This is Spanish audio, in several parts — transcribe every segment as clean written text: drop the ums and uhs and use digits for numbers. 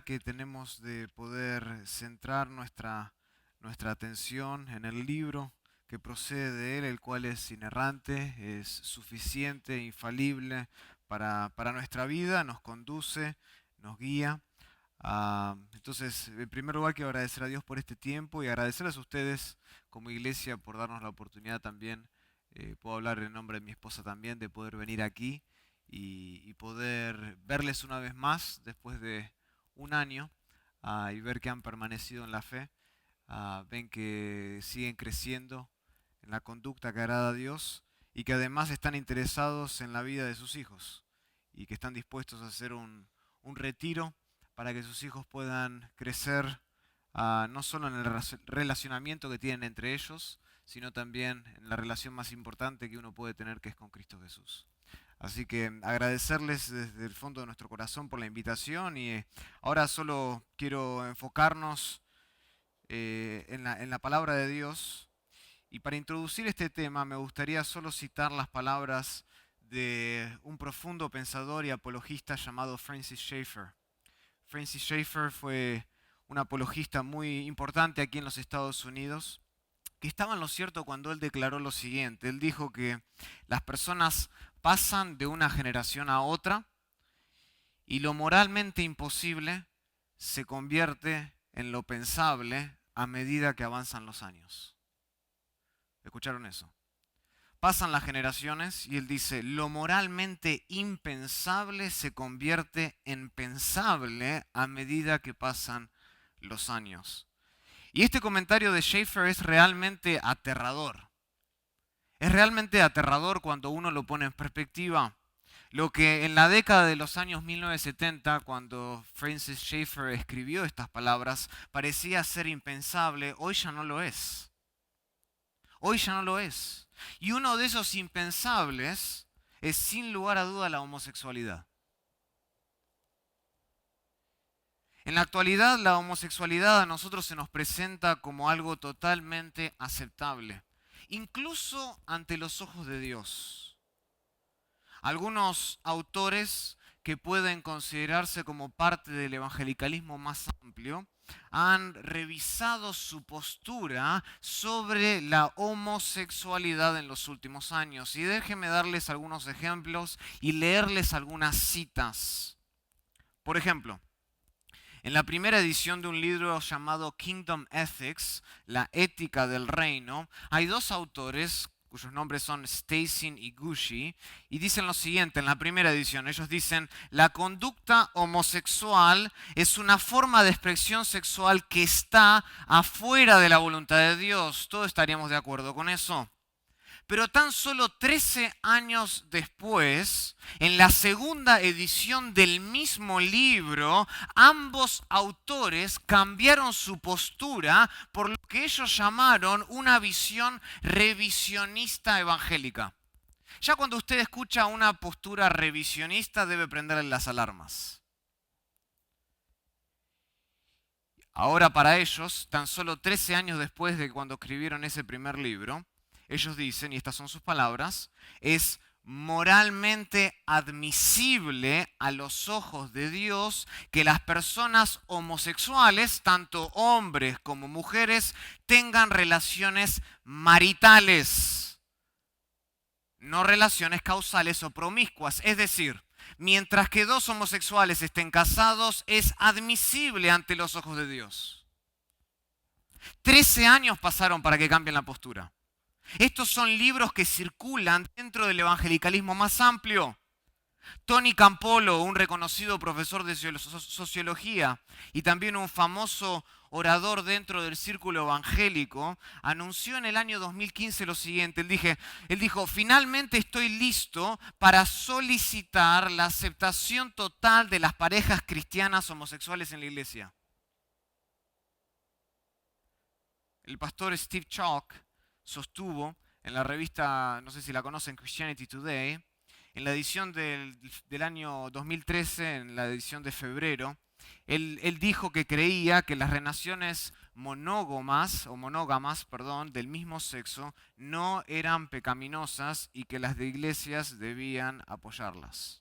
que tenemos de poder centrar nuestra atención en el libro que procede de él, el cual es inerrante, es suficiente, infalible para nuestra vida, nos conduce, nos guía. Entonces, en primer lugar, quiero agradecer a Dios por este tiempo y agradecerles a ustedes como iglesia por darnos la oportunidad también, puedo hablar en nombre de mi esposa también, de poder venir aquí y poder verles una vez más después de un año y ver que han permanecido en la fe, ven que siguen creciendo en la conducta que agrada a Dios y que además están interesados en la vida de sus hijos y que están dispuestos a hacer un retiro para que sus hijos puedan crecer no solo en el relacionamiento que tienen entre ellos, sino también en la relación más importante que uno puede tener, que es con Cristo Jesús. Así que agradecerles desde el fondo de nuestro corazón por la invitación y ahora solo quiero enfocarnos en la palabra de Dios. Y para introducir este tema me gustaría solo citar las palabras de un profundo pensador y apologista llamado Francis Schaeffer. Francis Schaeffer fue un apologista muy importante aquí en los Estados Unidos, que estaba en lo cierto cuando él declaró lo siguiente. Él dijo que las personas pasan de una generación a otra y lo moralmente imposible se convierte en lo pensable a medida que avanzan los años. ¿Escucharon eso? Pasan las generaciones y él dice, lo moralmente impensable se convierte en pensable a medida que pasan los años. Y este comentario de Schaeffer es realmente aterrador. Es realmente aterrador cuando uno lo pone en perspectiva. Lo que en la década de los años 1970, cuando Francis Schaeffer escribió estas palabras, parecía ser impensable, hoy ya no lo es. Hoy ya no lo es. Y uno de esos impensables es sin lugar a duda la homosexualidad. En la actualidad la homosexualidad a nosotros se nos presenta como algo totalmente aceptable, incluso ante los ojos de Dios. Algunos autores que pueden considerarse como parte del evangelicalismo más amplio han revisado su postura sobre la homosexualidad en los últimos años. Y déjenme darles algunos ejemplos y leerles algunas citas. Por ejemplo, en la primera edición de un libro llamado Kingdom Ethics, la ética del reino, hay dos autores cuyos nombres son Stacey y Gushee, y dicen lo siguiente en la primera edición. Ellos dicen, la conducta homosexual es una forma de expresión sexual que está afuera de la voluntad de Dios. Todos estaríamos de acuerdo con eso. Pero tan solo 13 años después, en la segunda edición del mismo libro, ambos autores cambiaron su postura por lo que ellos llamaron una visión revisionista evangélica. Ya cuando usted escucha una postura revisionista debe prenderle las alarmas. Ahora para ellos, tan solo 13 años después de cuando escribieron ese primer libro, ellos dicen, y estas son sus palabras, es moralmente admisible a los ojos de Dios que las personas homosexuales, tanto hombres como mujeres, tengan relaciones maritales, no relaciones causales o promiscuas. Es decir, mientras que dos homosexuales estén casados, es admisible ante los ojos de Dios. 13 años pasaron para que cambien la postura. Estos son libros que circulan dentro del evangelicalismo más amplio. Tony Campolo, un reconocido profesor de sociología y también un famoso orador dentro del círculo evangélico, anunció en el año 2015 lo siguiente. Él dijo, finalmente estoy listo para solicitar la aceptación total de las parejas cristianas homosexuales en la iglesia. El pastor Steve Chalk sostuvo en la revista, no sé si la conocen, Christianity Today, en la edición del año 2013, en la edición de febrero, él dijo que creía que las relaciones monógamas, del mismo sexo no eran pecaminosas y que las de iglesias debían apoyarlas.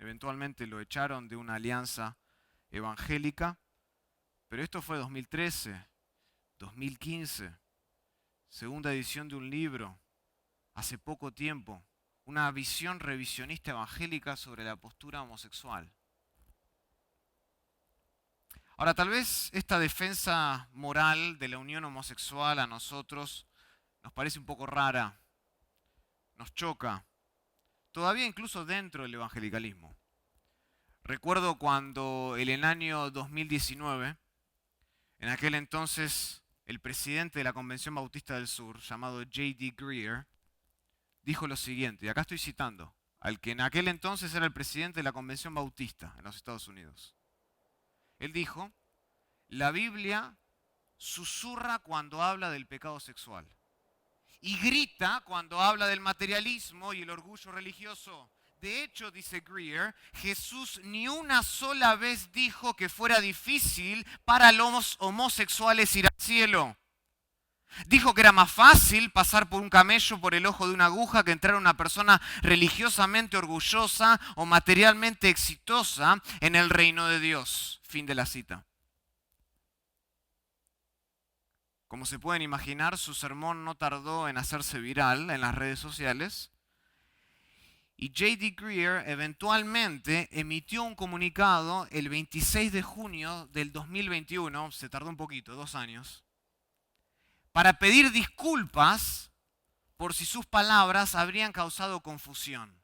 Eventualmente lo echaron de una alianza evangélica, pero esto fue 2013, 2015, segunda edición de un libro, hace poco tiempo, una visión revisionista evangélica sobre la postura homosexual. Ahora, tal vez esta defensa moral de la unión homosexual a nosotros nos parece un poco rara, nos choca, todavía incluso dentro del evangelicalismo. Recuerdo cuando en el año 2019, en aquel entonces el presidente de la Convención Bautista del Sur, llamado J.D. Greear, dijo lo siguiente, y acá estoy citando, al que en aquel entonces era el presidente de la Convención Bautista en los Estados Unidos. Él dijo, la Biblia susurra cuando habla del pecado sexual y grita cuando habla del materialismo y el orgullo religioso. De hecho, dice Greear, Jesús ni una sola vez dijo que fuera difícil para los homosexuales ir al cielo. Dijo que era más fácil pasar por un camello por el ojo de una aguja que entrar una persona religiosamente orgullosa o materialmente exitosa en el reino de Dios. Fin de la cita. Como se pueden imaginar, su sermón no tardó en hacerse viral en las redes sociales. Y J.D. Greear eventualmente emitió un comunicado el 26 de junio del 2021, se tardó un poquito, 2 años, para pedir disculpas por si sus palabras habrían causado confusión.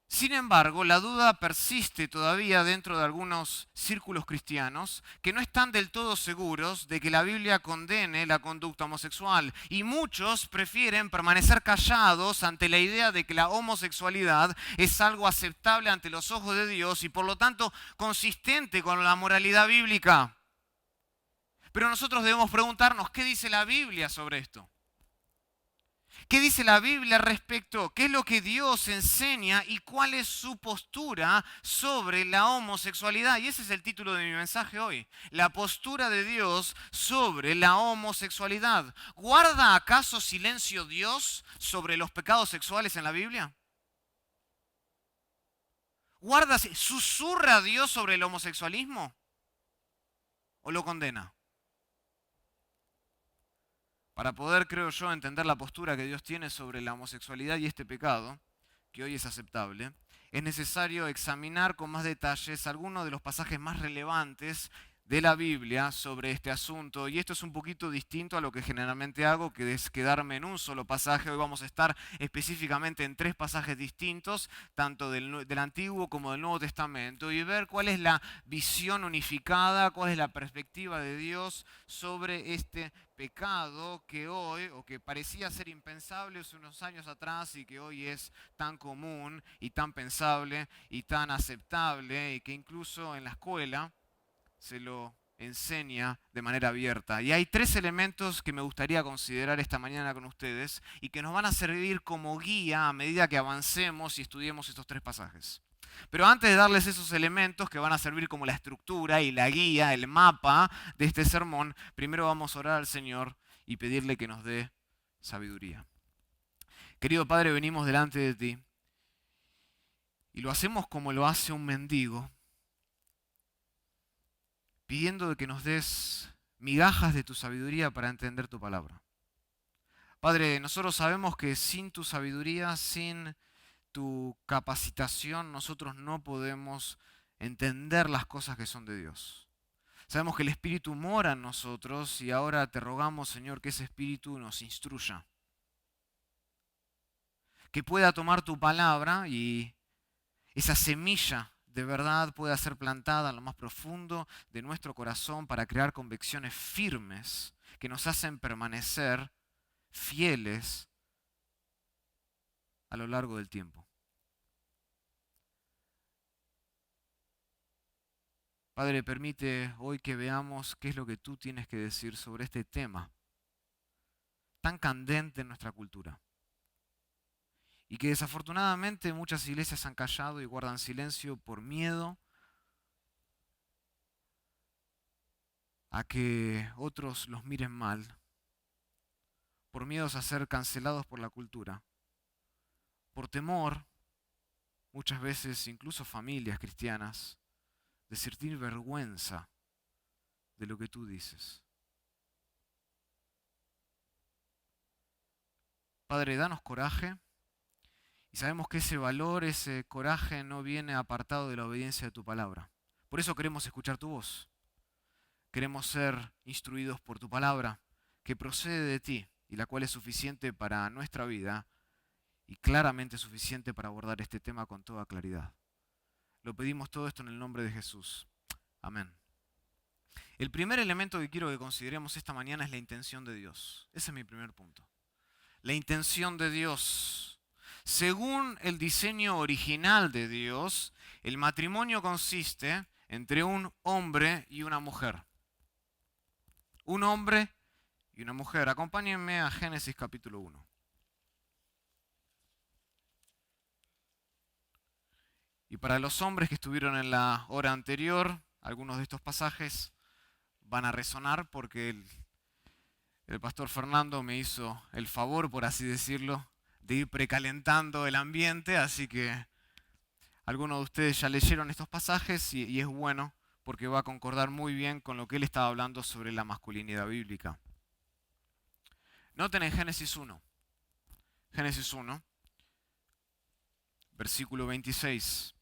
Sin embargo, la duda persiste todavía dentro de algunos círculos cristianos que no están del todo seguros de que la Biblia condene la conducta homosexual y muchos prefieren permanecer callados ante la idea de que la homosexualidad es algo aceptable ante los ojos de Dios y por lo tanto consistente con la moralidad bíblica. Pero nosotros debemos preguntarnos, ¿qué dice la Biblia sobre esto? ¿Qué dice la Biblia respecto? ¿Qué es lo que Dios enseña y cuál es su postura sobre la homosexualidad? Y ese es el título de mi mensaje hoy. La postura de Dios sobre la homosexualidad. ¿Guarda acaso silencio Dios sobre los pecados sexuales en la Biblia? ¿Susurra Dios sobre el homosexualismo? ¿O lo condena? Para poder, creo yo, entender la postura que Dios tiene sobre la homosexualidad y este pecado, que hoy es aceptable, es necesario examinar con más detalles algunos de los pasajes más relevantes de la Biblia sobre este asunto. Y esto es un poquito distinto a lo que generalmente hago, que es quedarme en un solo pasaje. Hoy vamos a estar específicamente en 3 pasajes distintos, tanto del Antiguo como del Nuevo Testamento, y ver cuál es la visión unificada, cuál es la perspectiva de Dios sobre este pecado que hoy, o que parecía ser impensable hace unos años atrás y que hoy es tan común y tan pensable y tan aceptable y que incluso en la escuela se lo enseña de manera abierta. Y hay 3 elementos que me gustaría considerar esta mañana con ustedes y que nos van a servir como guía a medida que avancemos y estudiemos estos 3 pasajes. Pero antes de darles esos elementos que van a servir como la estructura y la guía, el mapa de este sermón, primero vamos a orar al Señor y pedirle que nos dé sabiduría. Querido Padre, venimos delante de ti y lo hacemos como lo hace un mendigo, pidiendo de que nos des migajas de tu sabiduría para entender tu palabra. Padre, nosotros sabemos que sin tu sabiduría, sin tu capacitación, nosotros no podemos entender las cosas que son de Dios. Sabemos que el Espíritu mora en nosotros y ahora te rogamos, Señor, que ese Espíritu nos instruya. Que pueda tomar tu palabra y esa semilla de verdad pueda ser plantada en lo más profundo de nuestro corazón para crear convicciones firmes que nos hacen permanecer fieles a lo largo del tiempo. Padre, permite hoy que veamos qué es lo que tú tienes que decir sobre este tema tan candente en nuestra cultura. Y que desafortunadamente muchas iglesias han callado y guardan silencio por miedo a que otros los miren mal, por miedos a ser cancelados por la cultura, por temor, muchas veces incluso familias cristianas, de sentir vergüenza de lo que tú dices. Padre, danos coraje, y sabemos que ese valor, ese coraje no viene apartado de la obediencia de tu palabra. Por eso queremos escuchar tu voz. Queremos ser instruidos por tu palabra, que procede de ti y la cual es suficiente para nuestra vida y claramente suficiente para abordar este tema con toda claridad. Lo pedimos todo esto en el nombre de Jesús. Amén. El primer elemento que quiero que consideremos esta mañana es la intención de Dios. Ese es mi primer punto. La intención de Dios. Según el diseño original de Dios, el matrimonio consiste entre un hombre y una mujer. Un hombre y una mujer. Acompáñenme a Génesis capítulo 1. Y para los hombres que estuvieron en la hora anterior, algunos de estos pasajes van a resonar porque el pastor Fernando me hizo el favor, por así decirlo, de ir precalentando el ambiente, así que algunos de ustedes ya leyeron estos pasajes y es bueno porque va a concordar muy bien con lo que él estaba hablando sobre la masculinidad bíblica. Noten en Génesis 1, versículo 26.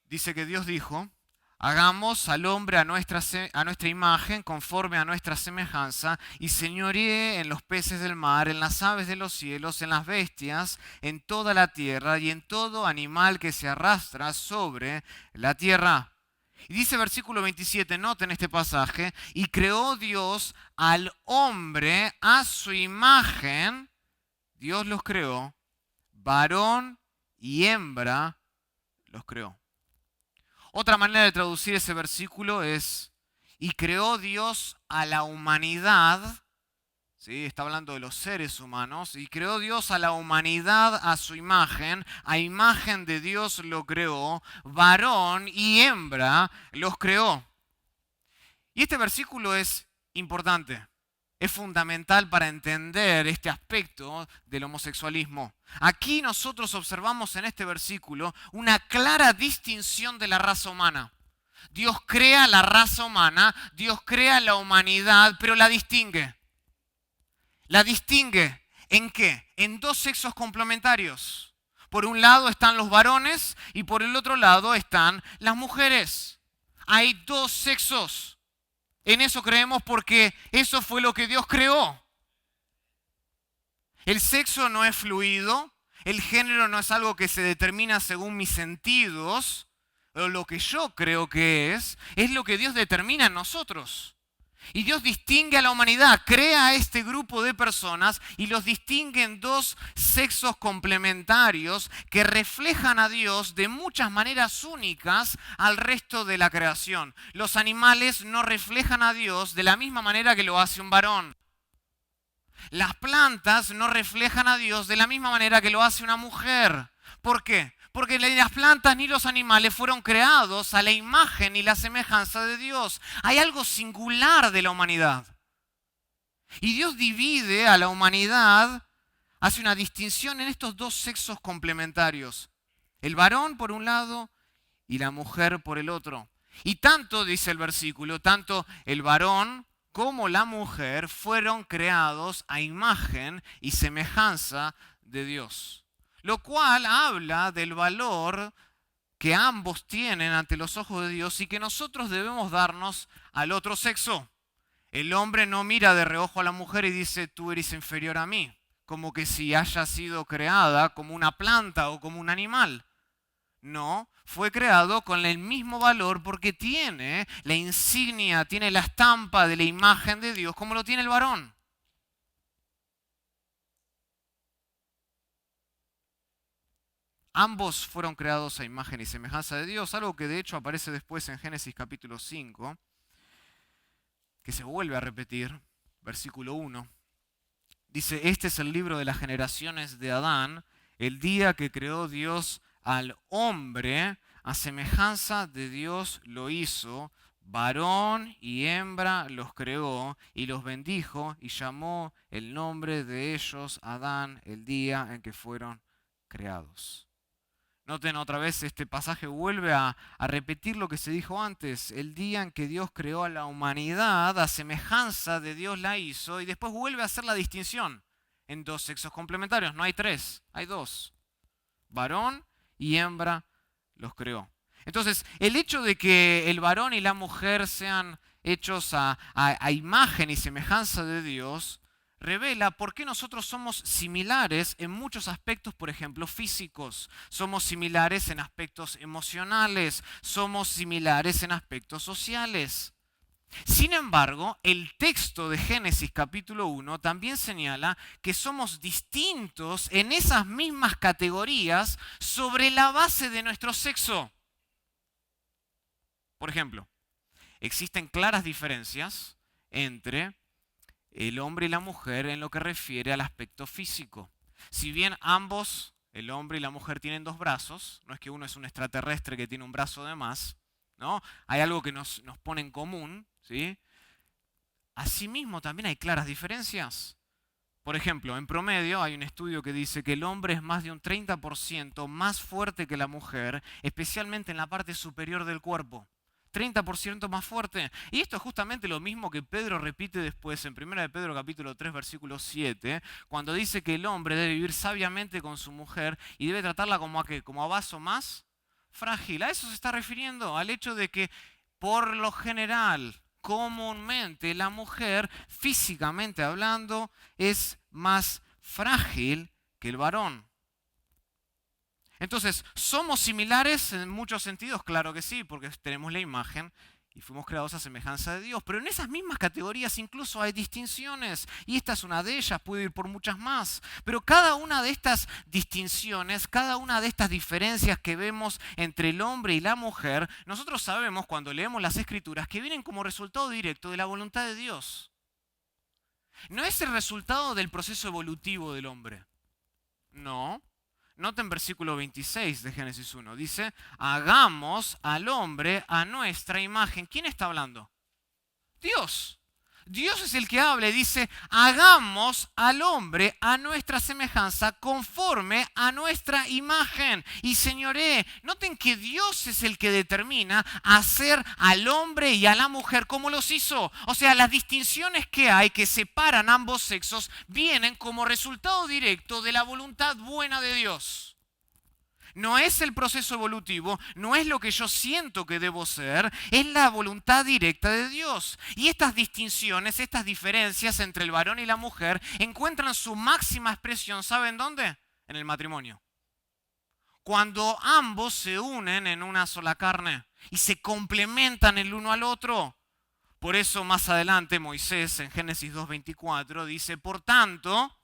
Dice que Dios dijo: hagamos al hombre a nuestra imagen, conforme a nuestra semejanza, y señoree en los peces del mar, en las aves de los cielos, en las bestias, en toda la tierra y en todo animal que se arrastra sobre la tierra. Y dice versículo 27, noten este pasaje: y creó Dios al hombre a su imagen, Dios los creó, varón y hembra los creó. Otra manera de traducir ese versículo es: y creó Dios a la humanidad, ¿sí? Está hablando de los seres humanos, y creó Dios a la humanidad a su imagen, a imagen de Dios lo creó, varón y hembra los creó. Y este versículo es importante. Es fundamental para entender este aspecto del homosexualismo. Aquí nosotros observamos en este versículo una clara distinción de la raza humana. Dios crea la raza humana, Dios crea la humanidad, pero la distingue. ¿La distingue en qué? En dos sexos complementarios. Por un lado están los varones y por el otro lado están las mujeres. Hay dos sexos. En eso creemos porque eso fue lo que Dios creó. El sexo no es fluido, el género no es algo que se determina según mis sentidos, o lo que yo creo que es lo que Dios determina en nosotros. Y Dios distingue a la humanidad, crea a este grupo de personas y los distingue en dos sexos complementarios que reflejan a Dios de muchas maneras únicas al resto de la creación. Los animales no reflejan a Dios de la misma manera que lo hace un varón. Las plantas no reflejan a Dios de la misma manera que lo hace una mujer. ¿Por qué? Porque ni las plantas ni los animales fueron creados a la imagen y la semejanza de Dios. Hay algo singular de la humanidad. Y Dios divide a la humanidad, hace una distinción en estos dos sexos complementarios. El varón por un lado y la mujer por el otro. Y tanto, dice el versículo, tanto el varón como la mujer fueron creados a imagen y semejanza de Dios. Lo cual habla del valor que ambos tienen ante los ojos de Dios y que nosotros debemos darnos al otro sexo. El hombre no mira de reojo a la mujer y dice: tú eres inferior a mí, como que si haya sido creada como una planta o como un animal. No, fue creado con el mismo valor porque tiene la insignia, tiene la estampa de la imagen de Dios como lo tiene el varón. Ambos fueron creados a imagen y semejanza de Dios, algo que de hecho aparece después en Génesis capítulo 5, que se vuelve a repetir, versículo 1. Dice: este es el libro de las generaciones de Adán, el día que creó Dios al hombre, a semejanza de Dios lo hizo, varón y hembra los creó y los bendijo y llamó el nombre de ellos Adán el día en que fueron creados. Noten otra vez, este pasaje vuelve a repetir lo que se dijo antes. El día en que Dios creó a la humanidad, a semejanza de Dios la hizo, y después vuelve a hacer la distinción en dos sexos complementarios. No hay tres, hay dos. Varón y hembra los creó. Entonces, el hecho de que el varón y la mujer sean hechos a imagen y semejanza de Dios, revela por qué nosotros somos similares en muchos aspectos, por ejemplo, físicos. Somos similares en aspectos emocionales, somos similares en aspectos sociales. Sin embargo, el texto de Génesis capítulo 1 también señala que somos distintos en esas mismas categorías sobre la base de nuestro sexo. Por ejemplo, existen claras diferencias entre el hombre y la mujer en lo que refiere al aspecto físico. Si bien ambos, el hombre y la mujer, tienen dos brazos, no es que uno es un extraterrestre que tiene un brazo de más, ¿no? Hay algo que nos pone en común, ¿sí? Asimismo, también hay claras diferencias. Por ejemplo, en promedio hay un estudio que dice que el hombre es más de un 30% más fuerte que la mujer, especialmente en la parte superior del cuerpo. 30% más fuerte. Y esto es justamente lo mismo que Pedro repite después en 1 de Pedro capítulo 3 versículo 7, cuando dice que el hombre debe vivir sabiamente con su mujer y debe tratarla como a qué, como a vaso más frágil. A eso se está refiriendo, al hecho de que por lo general, comúnmente, la mujer, físicamente hablando, es más frágil que el varón. Entonces, ¿somos similares en muchos sentidos? Claro que sí, porque tenemos la imagen y fuimos creados a semejanza de Dios. Pero en esas mismas categorías incluso hay distinciones. Y esta es una de ellas, puede ir por muchas más. Pero cada una de estas distinciones, cada una de estas diferencias que vemos entre el hombre y la mujer, nosotros sabemos cuando leemos las Escrituras que vienen como resultado directo de la voluntad de Dios. No es el resultado del proceso evolutivo del hombre. No. Noten versículo 26 de Génesis 1. Dice, hagamos al hombre a nuestra imagen. ¿Quién está hablando? Dios. Dios es el que habla y dice, hagamos al hombre a nuestra semejanza conforme a nuestra imagen. Y señoré, noten que Dios es el que determina hacer al hombre y a la mujer como los hizo. O sea, las distinciones que hay que separan ambos sexos vienen como resultado directo de la voluntad buena de Dios. No es el proceso evolutivo, no es lo que yo siento que debo ser, es la voluntad directa de Dios. Y estas distinciones, estas diferencias entre el varón y la mujer encuentran su máxima expresión, ¿saben dónde? En el matrimonio. Cuando ambos se unen en una sola carne y se complementan el uno al otro. Por eso más adelante Moisés en Génesis 2:24 dice, Por tanto,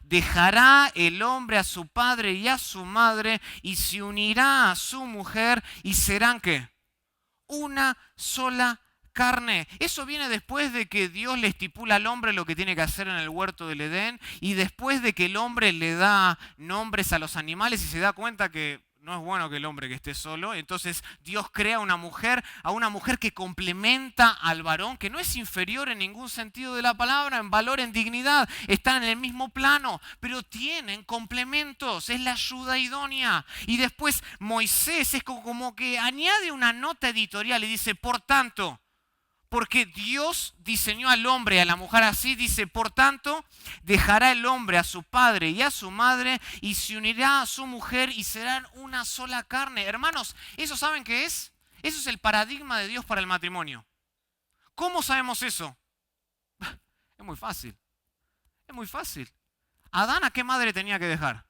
dejará el hombre a su padre y a su madre y se unirá a su mujer y serán ¿qué? Una sola carne. Eso viene después de que Dios le estipula al hombre lo que tiene que hacer en el huerto del Edén y después de que el hombre le da nombres a los animales y se da cuenta que no es bueno que el hombre que esté solo. Entonces Dios crea a una mujer que complementa al varón, que no es inferior en ningún sentido de la palabra, en valor, en dignidad. Están en el mismo plano, pero tienen complementos. Es la ayuda idónea. Y después Moisés es como que añade una nota editorial y dice, por tanto, porque Dios diseñó al hombre y a la mujer así, dice, por tanto, dejará el hombre a su padre y a su madre y se unirá a su mujer y serán una sola carne. Hermanos, ¿eso saben qué es? Eso es el paradigma de Dios para el matrimonio. ¿Cómo sabemos eso? Es muy fácil. Es muy fácil. ¿Adán a qué madre tenía que dejar?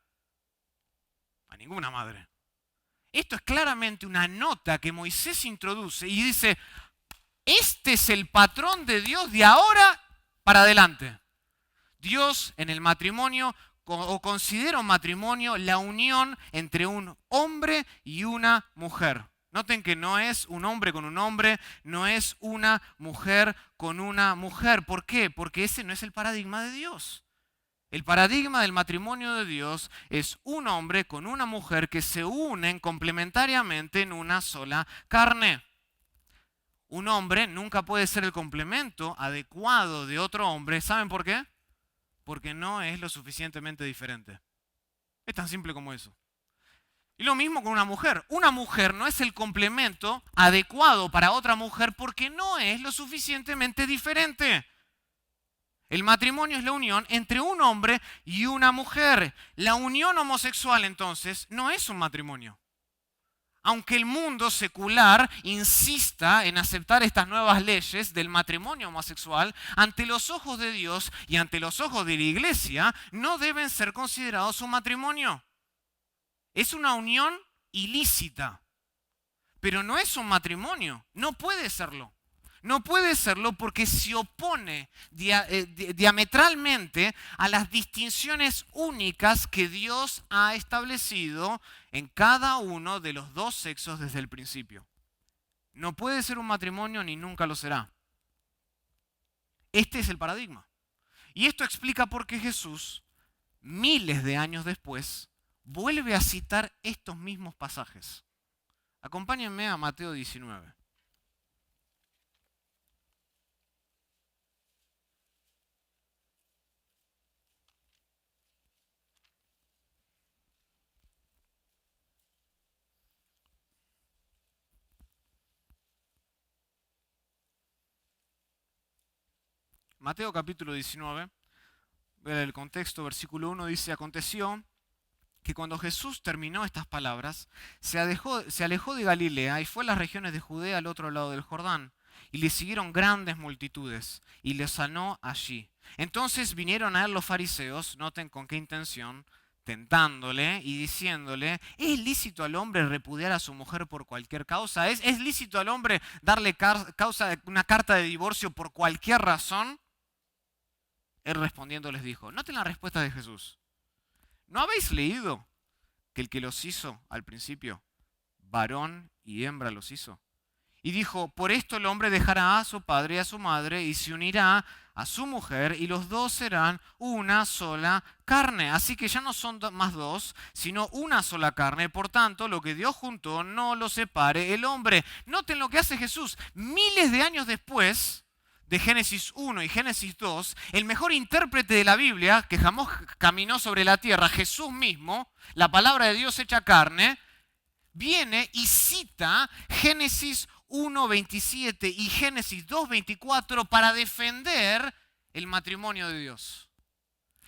A ninguna madre. Esto es claramente una nota que Moisés introduce y dice, este es el patrón de Dios de ahora para adelante. Dios en el matrimonio, o considera un matrimonio la unión entre un hombre y una mujer. Noten que no es un hombre con un hombre, no es una mujer con una mujer. ¿Por qué? Porque ese no es el paradigma de Dios. El paradigma del matrimonio de Dios es un hombre con una mujer que se unen complementariamente en una sola carne. Un hombre nunca puede ser el complemento adecuado de otro hombre. ¿Saben por qué? Porque no es lo suficientemente diferente. Es tan simple como eso. Y lo mismo con una mujer. Una mujer no es el complemento adecuado para otra mujer porque no es lo suficientemente diferente. El matrimonio es la unión entre un hombre y una mujer. La unión homosexual, entonces, no es un matrimonio. Aunque el mundo secular insista en aceptar estas nuevas leyes del matrimonio homosexual, ante los ojos de Dios y ante los ojos de la iglesia, no deben ser considerados un matrimonio. Es una unión ilícita, pero no es un matrimonio, no puede serlo. No puede serlo porque se opone diametralmente a las distinciones únicas que Dios ha establecido en cada uno de los dos sexos desde el principio. No puede ser un matrimonio ni nunca lo será. Este es el paradigma. Y esto explica por qué Jesús, miles de años después, vuelve a citar estos mismos pasajes. Acompáñenme a Mateo 19. Mateo capítulo 19, ver el contexto, versículo 1 dice, aconteció que cuando Jesús terminó estas palabras, se alejó de Galilea y fue a las regiones de Judea al otro lado del Jordán, y le siguieron grandes multitudes, y le sanó allí. Entonces vinieron a él los fariseos, noten con qué intención, tentándole y diciéndole, ¿es lícito al hombre repudiar a su mujer por cualquier causa? ¿Es lícito al hombre darle una carta de divorcio por cualquier razón? Él respondiendo les dijo, noten la respuesta de Jesús. ¿No habéis leído que el que los hizo al principio, varón y hembra los hizo? Y dijo, por esto el hombre dejará a su padre y a su madre y se unirá a su mujer y los dos serán una sola carne. Así que ya no son más dos, sino una sola carne. Por tanto, lo que Dios juntó no lo separe el hombre. Noten lo que hace Jesús. Miles de años después de Génesis 1 y Génesis 2, el mejor intérprete de la Biblia, que jamás caminó sobre la tierra, Jesús mismo, la palabra de Dios hecha carne, viene y cita Génesis 1:27 y Génesis 2:24 para defender el matrimonio de Dios.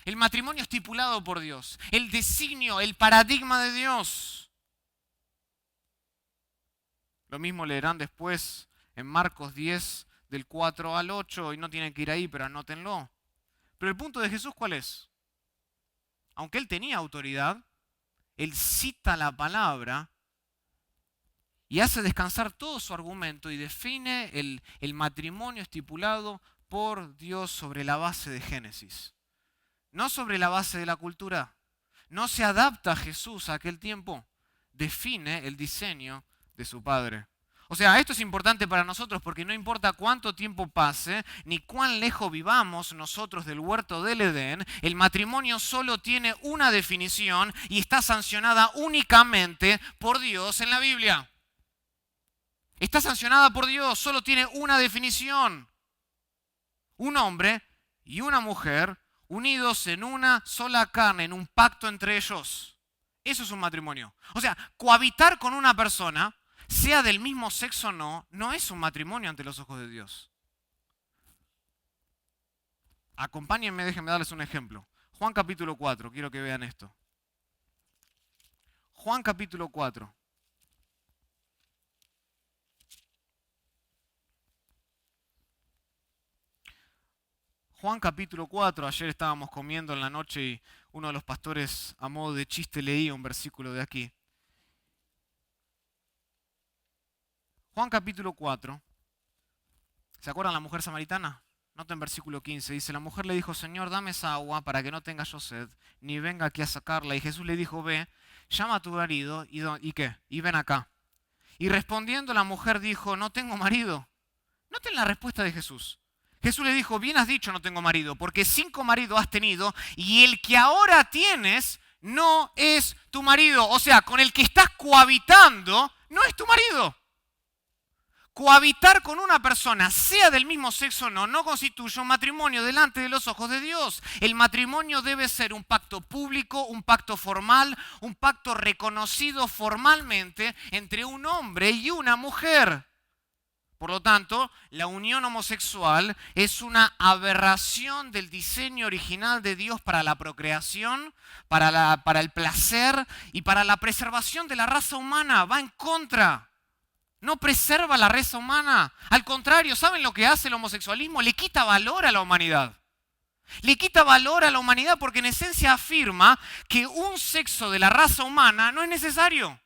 El matrimonio estipulado por Dios, el designio, el paradigma de Dios. Lo mismo leerán después en Marcos 10, del 4 al 8, y no tienen que ir ahí, pero anótenlo. Pero el punto de Jesús, ¿cuál es? Aunque él tenía autoridad, él cita la palabra y hace descansar todo su argumento y define el matrimonio estipulado por Dios sobre la base de Génesis. No sobre la base de la cultura. No se adapta a Jesús a aquel tiempo. Define el diseño de su Padre. O sea, esto es importante para nosotros porque no importa cuánto tiempo pase, ni cuán lejos vivamos nosotros del huerto del Edén, el matrimonio solo tiene una definición y está sancionada únicamente por Dios en la Biblia. Está sancionada por Dios, solo tiene una definición. Un hombre y una mujer unidos en una sola carne, en un pacto entre ellos. Eso es un matrimonio. O sea, cohabitar con una persona, sea del mismo sexo o no, no es un matrimonio ante los ojos de Dios. Acompáñenme, déjenme darles un ejemplo. Juan capítulo 4, quiero que vean esto. Juan capítulo 4. Juan capítulo 4, ayer estábamos comiendo en la noche y uno de los pastores a modo de chiste leía un versículo de aquí. Juan capítulo 4, ¿se acuerdan la mujer samaritana? Noten versículo 15, dice, la mujer le dijo, Señor, dame esa agua para que no tenga yo sed, ni venga aquí a sacarla. Y Jesús le dijo, ve, llama a tu marido y ¿qué? Y ven acá. Y respondiendo la mujer dijo, no tengo marido. Noten la respuesta de Jesús. Jesús le dijo, bien has dicho, no tengo marido, porque 5 maridos has tenido y el que ahora tienes no es tu marido. O sea, con el que estás cohabitando no es tu marido. Cohabitar con una persona, sea del mismo sexo o no, no constituye un matrimonio delante de los ojos de Dios. El matrimonio debe ser un pacto público, un pacto formal, un pacto reconocido formalmente entre un hombre y una mujer. Por lo tanto, la unión homosexual es una aberración del diseño original de Dios para la procreación, para el placer y para la preservación de la raza humana. Va en contra. No preserva la raza humana. Al contrario, ¿saben lo que hace el homosexualismo? Le quita valor a la humanidad. Le quita valor a la humanidad porque en esencia afirma que un sexo de la raza humana no es necesario.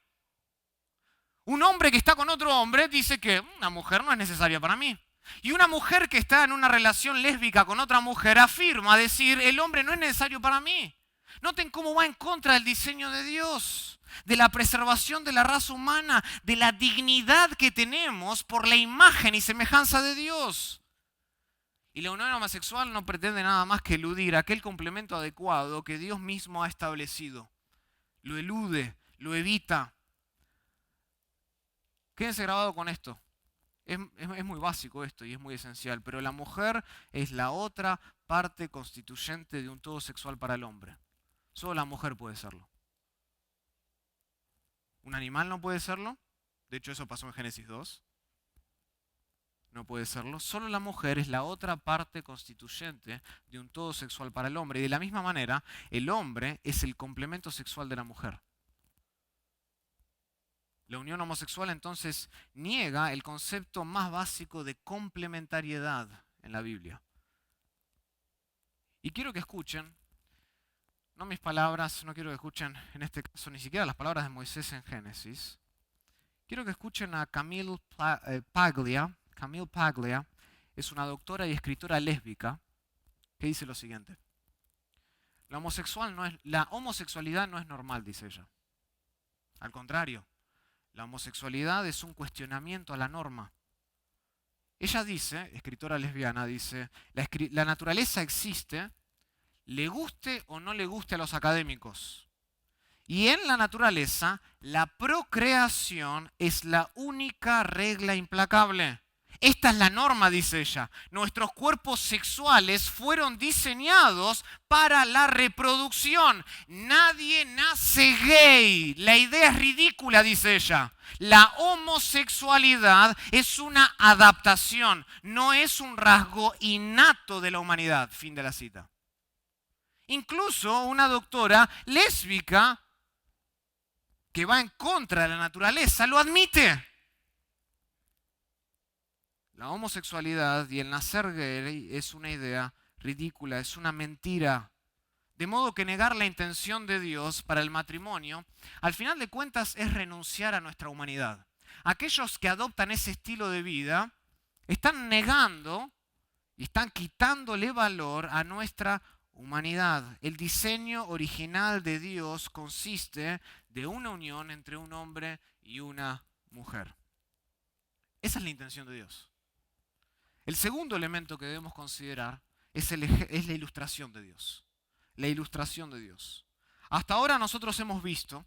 Un hombre que está con otro hombre dice que una mujer no es necesaria para mí. Y una mujer que está en una relación lésbica con otra mujer afirma decir, el hombre no es necesario para mí. Noten cómo va en contra del diseño de Dios, de la preservación de la raza humana, de la dignidad que tenemos por la imagen y semejanza de Dios. Y la unión homosexual no pretende nada más que eludir aquel complemento adecuado que Dios mismo ha establecido. Lo elude, lo evita. Quédense grabado con esto. Es muy básico esto y es muy esencial, pero la mujer es la otra parte constituyente de un todo sexual para el hombre. Solo la mujer puede serlo. Un animal no puede serlo. De hecho, eso pasó en Génesis 2. No puede serlo. Solo la mujer es la otra parte constituyente de un todo sexual para el hombre. Y de la misma manera, el hombre es el complemento sexual de la mujer. La unión homosexual entonces niega el concepto más básico de complementariedad en la Biblia. Y quiero que escuchen, no mis palabras, no quiero que escuchen en este caso ni siquiera las palabras de Moisés en Génesis. Quiero que escuchen a Camille Paglia. Camille Paglia es una doctora y escritora lésbica que dice lo siguiente. La homosexualidad no es normal, dice ella. Al contrario, la homosexualidad es un cuestionamiento a la norma. Ella dice, escritora lesbiana, dice, la naturaleza existe, le guste o no le guste a los académicos. Y en la naturaleza, la procreación es la única regla implacable. Esta es la norma, dice ella. Nuestros cuerpos sexuales fueron diseñados para la reproducción. Nadie nace gay. La idea es ridícula, dice ella. La homosexualidad es una adaptación, no es un rasgo innato de la humanidad. Fin de la cita. Incluso una doctora lésbica que va en contra de la naturaleza lo admite. La homosexualidad y el nacer gay es una idea ridícula, es una mentira. De modo que negar la intención de Dios para el matrimonio, al final de cuentas, es renunciar a nuestra humanidad. Aquellos que adoptan ese estilo de vida están negando y están quitándole valor a nuestra humanidad. El diseño original de Dios consiste de una unión entre un hombre y una mujer. Esa es la intención de Dios. El segundo elemento que debemos considerar es la ilustración de Dios. La ilustración de Dios. Hasta ahora nosotros hemos visto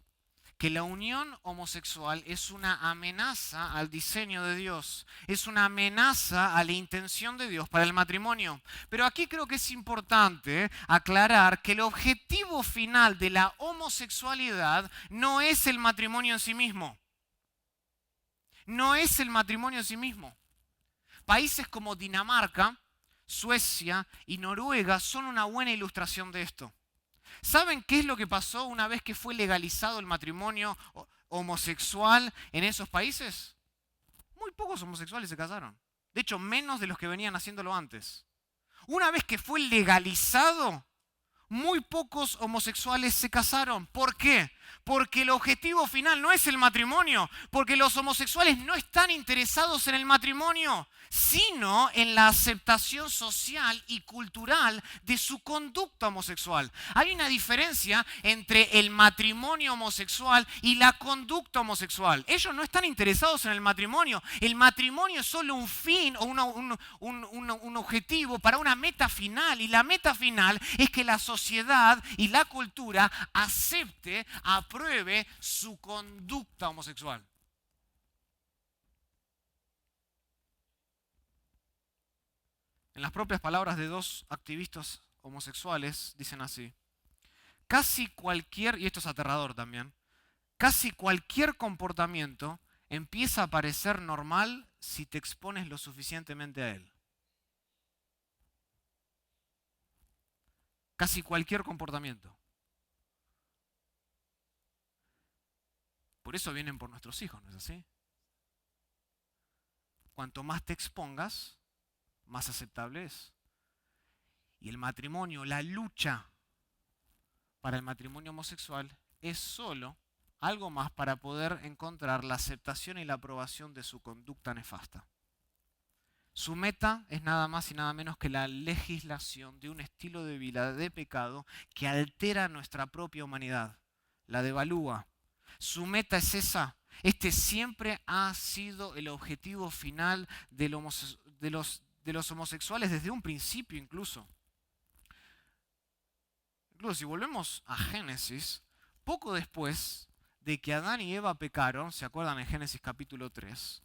que la unión homosexual es una amenaza al diseño de Dios, es una amenaza a la intención de Dios para el matrimonio. Pero aquí creo que es importante aclarar que el objetivo final de la homosexualidad no es el matrimonio en sí mismo. No es el matrimonio en sí mismo. Países como Dinamarca, Suecia y Noruega son una buena ilustración de esto. ¿Saben qué es lo que pasó una vez que fue legalizado el matrimonio homosexual en esos países? Muy pocos homosexuales se casaron. De hecho, menos de los que venían haciéndolo antes. Una vez que fue legalizado, muy pocos homosexuales se casaron. ¿Por qué? Porque el objetivo final no es el matrimonio, porque los homosexuales no están interesados en el matrimonio, sino en la aceptación social y cultural de su conducta homosexual. Hay una diferencia entre el matrimonio homosexual y la conducta homosexual. Ellos no están interesados en el matrimonio. El matrimonio es solo un fin o un objetivo para una meta final, y la meta final es que la sociedad y la cultura acepte, apruebe su conducta homosexual. En las propias palabras de dos activistas homosexuales, dicen así: casi cualquier, y esto es aterrador también, casi cualquier comportamiento empieza a parecer normal si te expones lo suficientemente a él. Casi cualquier comportamiento. Por eso vienen por nuestros hijos, ¿no es así? Cuanto más te expongas, más aceptable es. Y el matrimonio, la lucha para el matrimonio homosexual es solo algo más para poder encontrar la aceptación y la aprobación de su conducta nefasta. Su meta es nada más y nada menos que la legislación de un estilo de vida de pecado que altera nuestra propia humanidad, la devalúa. Su meta es esa. Este siempre ha sido el objetivo final de los homosexuales desde un principio incluso. Incluso si volvemos a Génesis, poco después de que Adán y Eva pecaron, ¿se acuerdan en Génesis capítulo 3?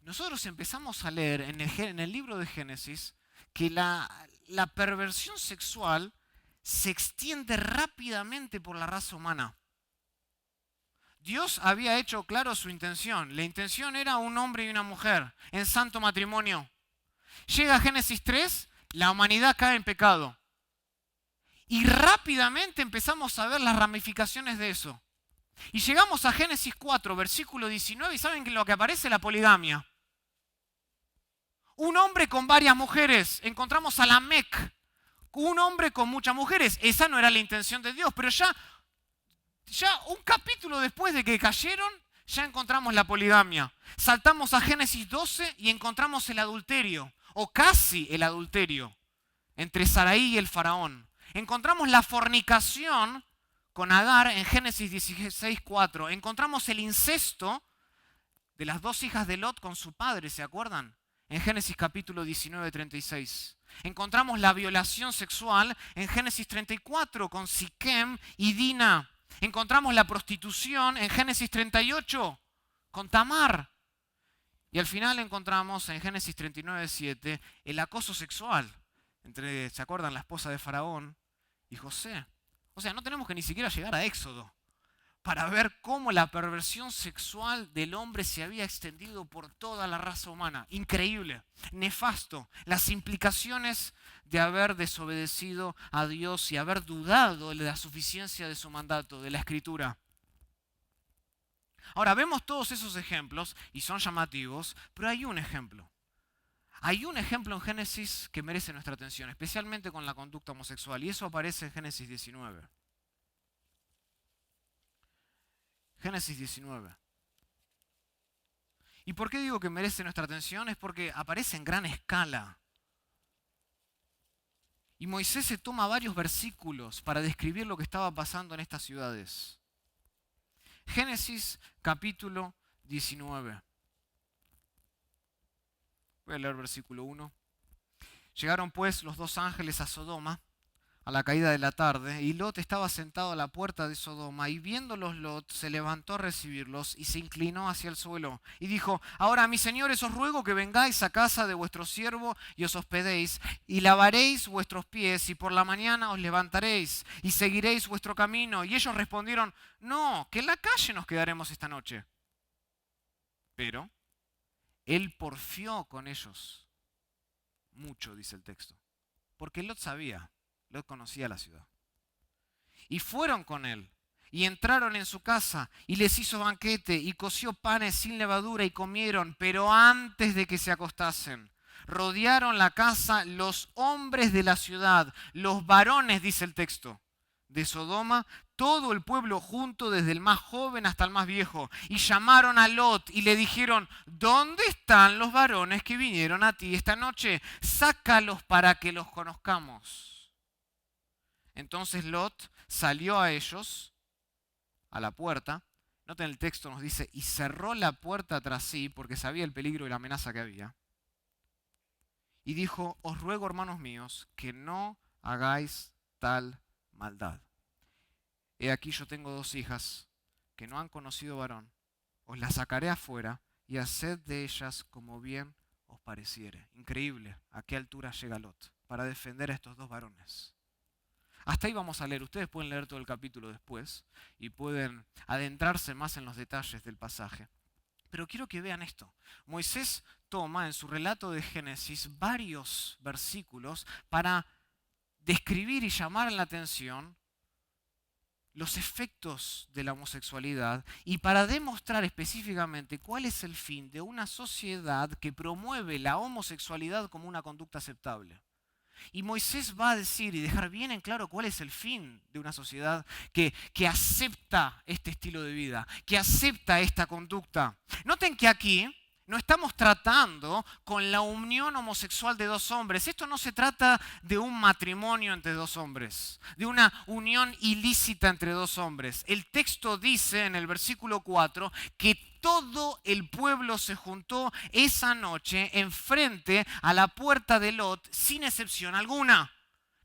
Nosotros empezamos a leer en el libro de Génesis que la perversión sexual se extiende rápidamente por la raza humana. Dios había hecho claro su intención. La intención era un hombre y una mujer en santo matrimonio. Llega Génesis 3, la humanidad cae en pecado. Y rápidamente empezamos a ver las ramificaciones de eso. Y llegamos a Génesis 4, versículo 19, y ¿saben que lo que aparece? La poligamia. Un hombre con varias mujeres. Encontramos a Lamec, un hombre con muchas mujeres. Esa no era la intención de Dios, pero ya un capítulo después de que cayeron, ya encontramos la poligamia. Saltamos a Génesis 12 y encontramos el adulterio, o casi el adulterio, entre Saraí y el faraón. Encontramos la fornicación con Agar en Génesis 16:4. Encontramos el incesto de las dos hijas de Lot con su padre, ¿se acuerdan? En Génesis capítulo 19:36. Encontramos la violación sexual en Génesis 34 con Siquem y Dina. Encontramos la prostitución en Génesis 38 con Tamar. Y al final encontramos en Génesis 39:7 el acoso sexual entre, ¿se acuerdan?, la esposa de Faraón y José. O sea, no tenemos que ni siquiera llegar a Éxodo para ver cómo la perversión sexual del hombre se había extendido por toda la raza humana. Increíble, nefasto. Las implicaciones de haber desobedecido a Dios y haber dudado de la suficiencia de su mandato, de la Escritura. Ahora, vemos todos esos ejemplos y son llamativos, pero hay un ejemplo. Hay un ejemplo en Génesis que merece nuestra atención, especialmente con la conducta homosexual, y eso aparece en Génesis 19. Génesis 19. ¿Y por qué digo que merece nuestra atención? Es porque aparece en gran escala. Y Moisés se toma varios versículos para describir lo que estaba pasando en estas ciudades. Génesis capítulo 19. Voy a leer versículo 1. Llegaron pues los dos ángeles a Sodoma a la caída de la tarde, y Lot estaba sentado a la puerta de Sodoma, y viéndolos Lot se levantó a recibirlos y se inclinó hacia el suelo y dijo: ahora, mis señores, os ruego que vengáis a casa de vuestro siervo y os hospedéis, y lavaréis vuestros pies, y por la mañana os levantaréis y seguiréis vuestro camino. Y ellos respondieron: no, que en la calle nos quedaremos esta noche. Pero él porfió con ellos mucho, dice el texto, porque Lot sabía, Lot conocía la ciudad. Y fueron con él, y entraron en su casa, y les hizo banquete, y coció panes sin levadura, y comieron. Pero antes de que se acostasen, rodearon la casa los hombres de la ciudad, los varones, dice el texto, de Sodoma, todo el pueblo junto, desde el más joven hasta el más viejo, y llamaron a Lot y le dijeron: ¿dónde están los varones que vinieron a ti esta noche? Sácalos para que los conozcamos. Entonces Lot salió a ellos, a la puerta. Noten, el texto nos dice: y cerró la puerta tras sí, porque sabía el peligro y la amenaza que había. Y dijo: os ruego, hermanos míos, que no hagáis tal maldad. He aquí, yo tengo dos hijas que no han conocido varón. Os las sacaré afuera y haced de ellas como bien os pareciere. Increíble a qué altura llega Lot para defender a estos dos varones. Hasta ahí vamos a leer. Ustedes pueden leer todo el capítulo después y pueden adentrarse más en los detalles del pasaje. Pero quiero que vean esto. Moisés toma en su relato de Génesis varios versículos para describir y llamar la atención los efectos de la homosexualidad y para demostrar específicamente cuál es el fin de una sociedad que promueve la homosexualidad como una conducta aceptable. Y Moisés va a decir y dejar bien en claro cuál es el fin de una sociedad que acepta este estilo de vida, que acepta esta conducta. Noten que aquí no estamos tratando con la unión homosexual de dos hombres. Esto no se trata de un matrimonio entre dos hombres, de una unión ilícita entre dos hombres. El texto dice en el versículo 4 que todo el pueblo se juntó esa noche enfrente a la puerta de Lot sin excepción alguna.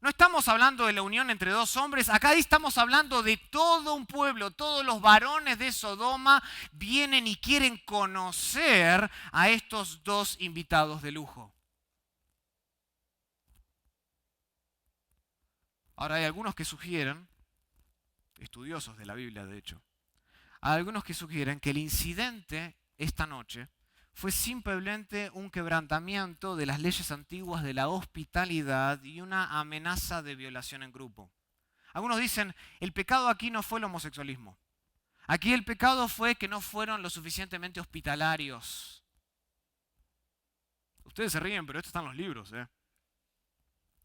No estamos hablando de la unión entre dos hombres, acá estamos hablando de todo un pueblo, todos los varones de Sodoma vienen y quieren conocer a estos dos invitados de lujo. Ahora hay algunos que sugieren, estudiosos de la Biblia de hecho, hay algunos que sugieren que el incidente esta noche fue simplemente un quebrantamiento de las leyes antiguas de la hospitalidad y una amenaza de violación en grupo. Algunos dicen, el pecado aquí no fue el homosexualismo. Aquí el pecado fue que no fueron lo suficientemente hospitalarios. Ustedes se ríen, pero esto está en los libros.